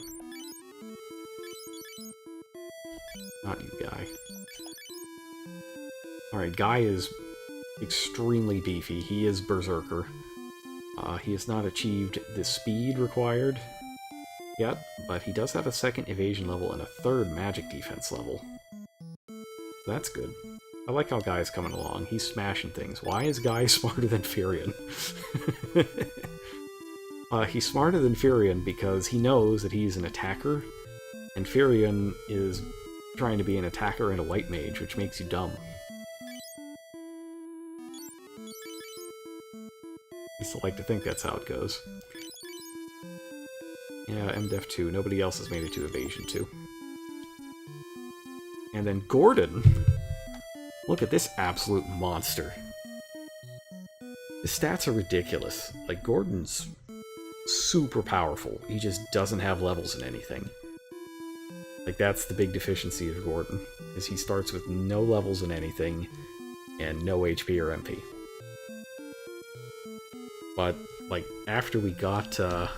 S1: Not you, Guy. Alright, Guy is extremely beefy. He is Berserker. He has not achieved the speed required yet, but he does have a 2nd evasion level and a 3rd magic defense level. That's good. I like how Guy's coming along. He's smashing things. Why is Guy smarter than Furion? He's smarter than Furion because he knows that he's an attacker, and Furion is trying to be an attacker and a white mage, which makes you dumb. I used to like to think that's how it goes. Yeah, MDef 2. Nobody else has made it to Evasion 2. And then Gordon Look at this absolute monster. His stats are ridiculous. Like, Gordon's super powerful. He just doesn't have levels in anything. Like, that's the big deficiency of Gordon, is he starts with no levels in anything and no HP or MP. But, like, after we got, I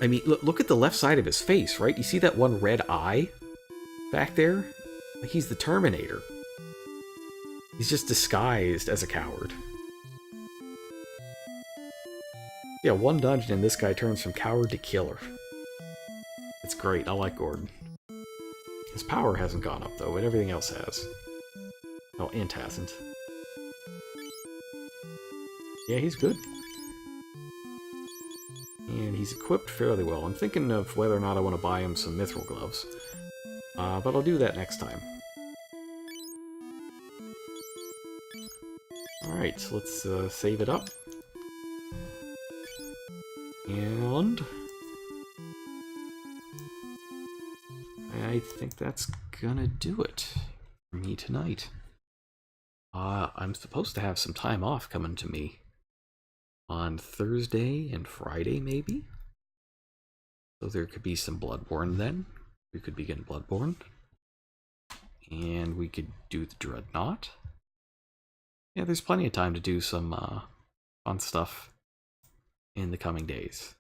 S1: mean, look at the left side of his face, right? You see that one red eye back there? Like, he's the Terminator. He's just disguised as a coward. Yeah, one dungeon and this guy turns from coward to killer. It's great, I like Gordon. His power hasn't gone up though, but everything else has. Oh, Int hasn't. Yeah, he's good. And he's equipped fairly well. I'm thinking of whether or not I want to buy him some mithril gloves. But I'll do that next time. Alright, so let's save it up. And I think that's gonna do it for me tonight. I'm supposed to have some time off coming to me on Thursday and Friday, maybe? So there could be some Bloodborne then. We could begin Bloodborne. And we could do the Dreadnought. Yeah, there's plenty of time to do some fun stuff in the coming days.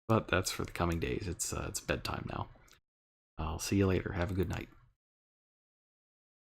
S1: But that's for the coming days. It's bedtime now. I'll see you later. Have a good night.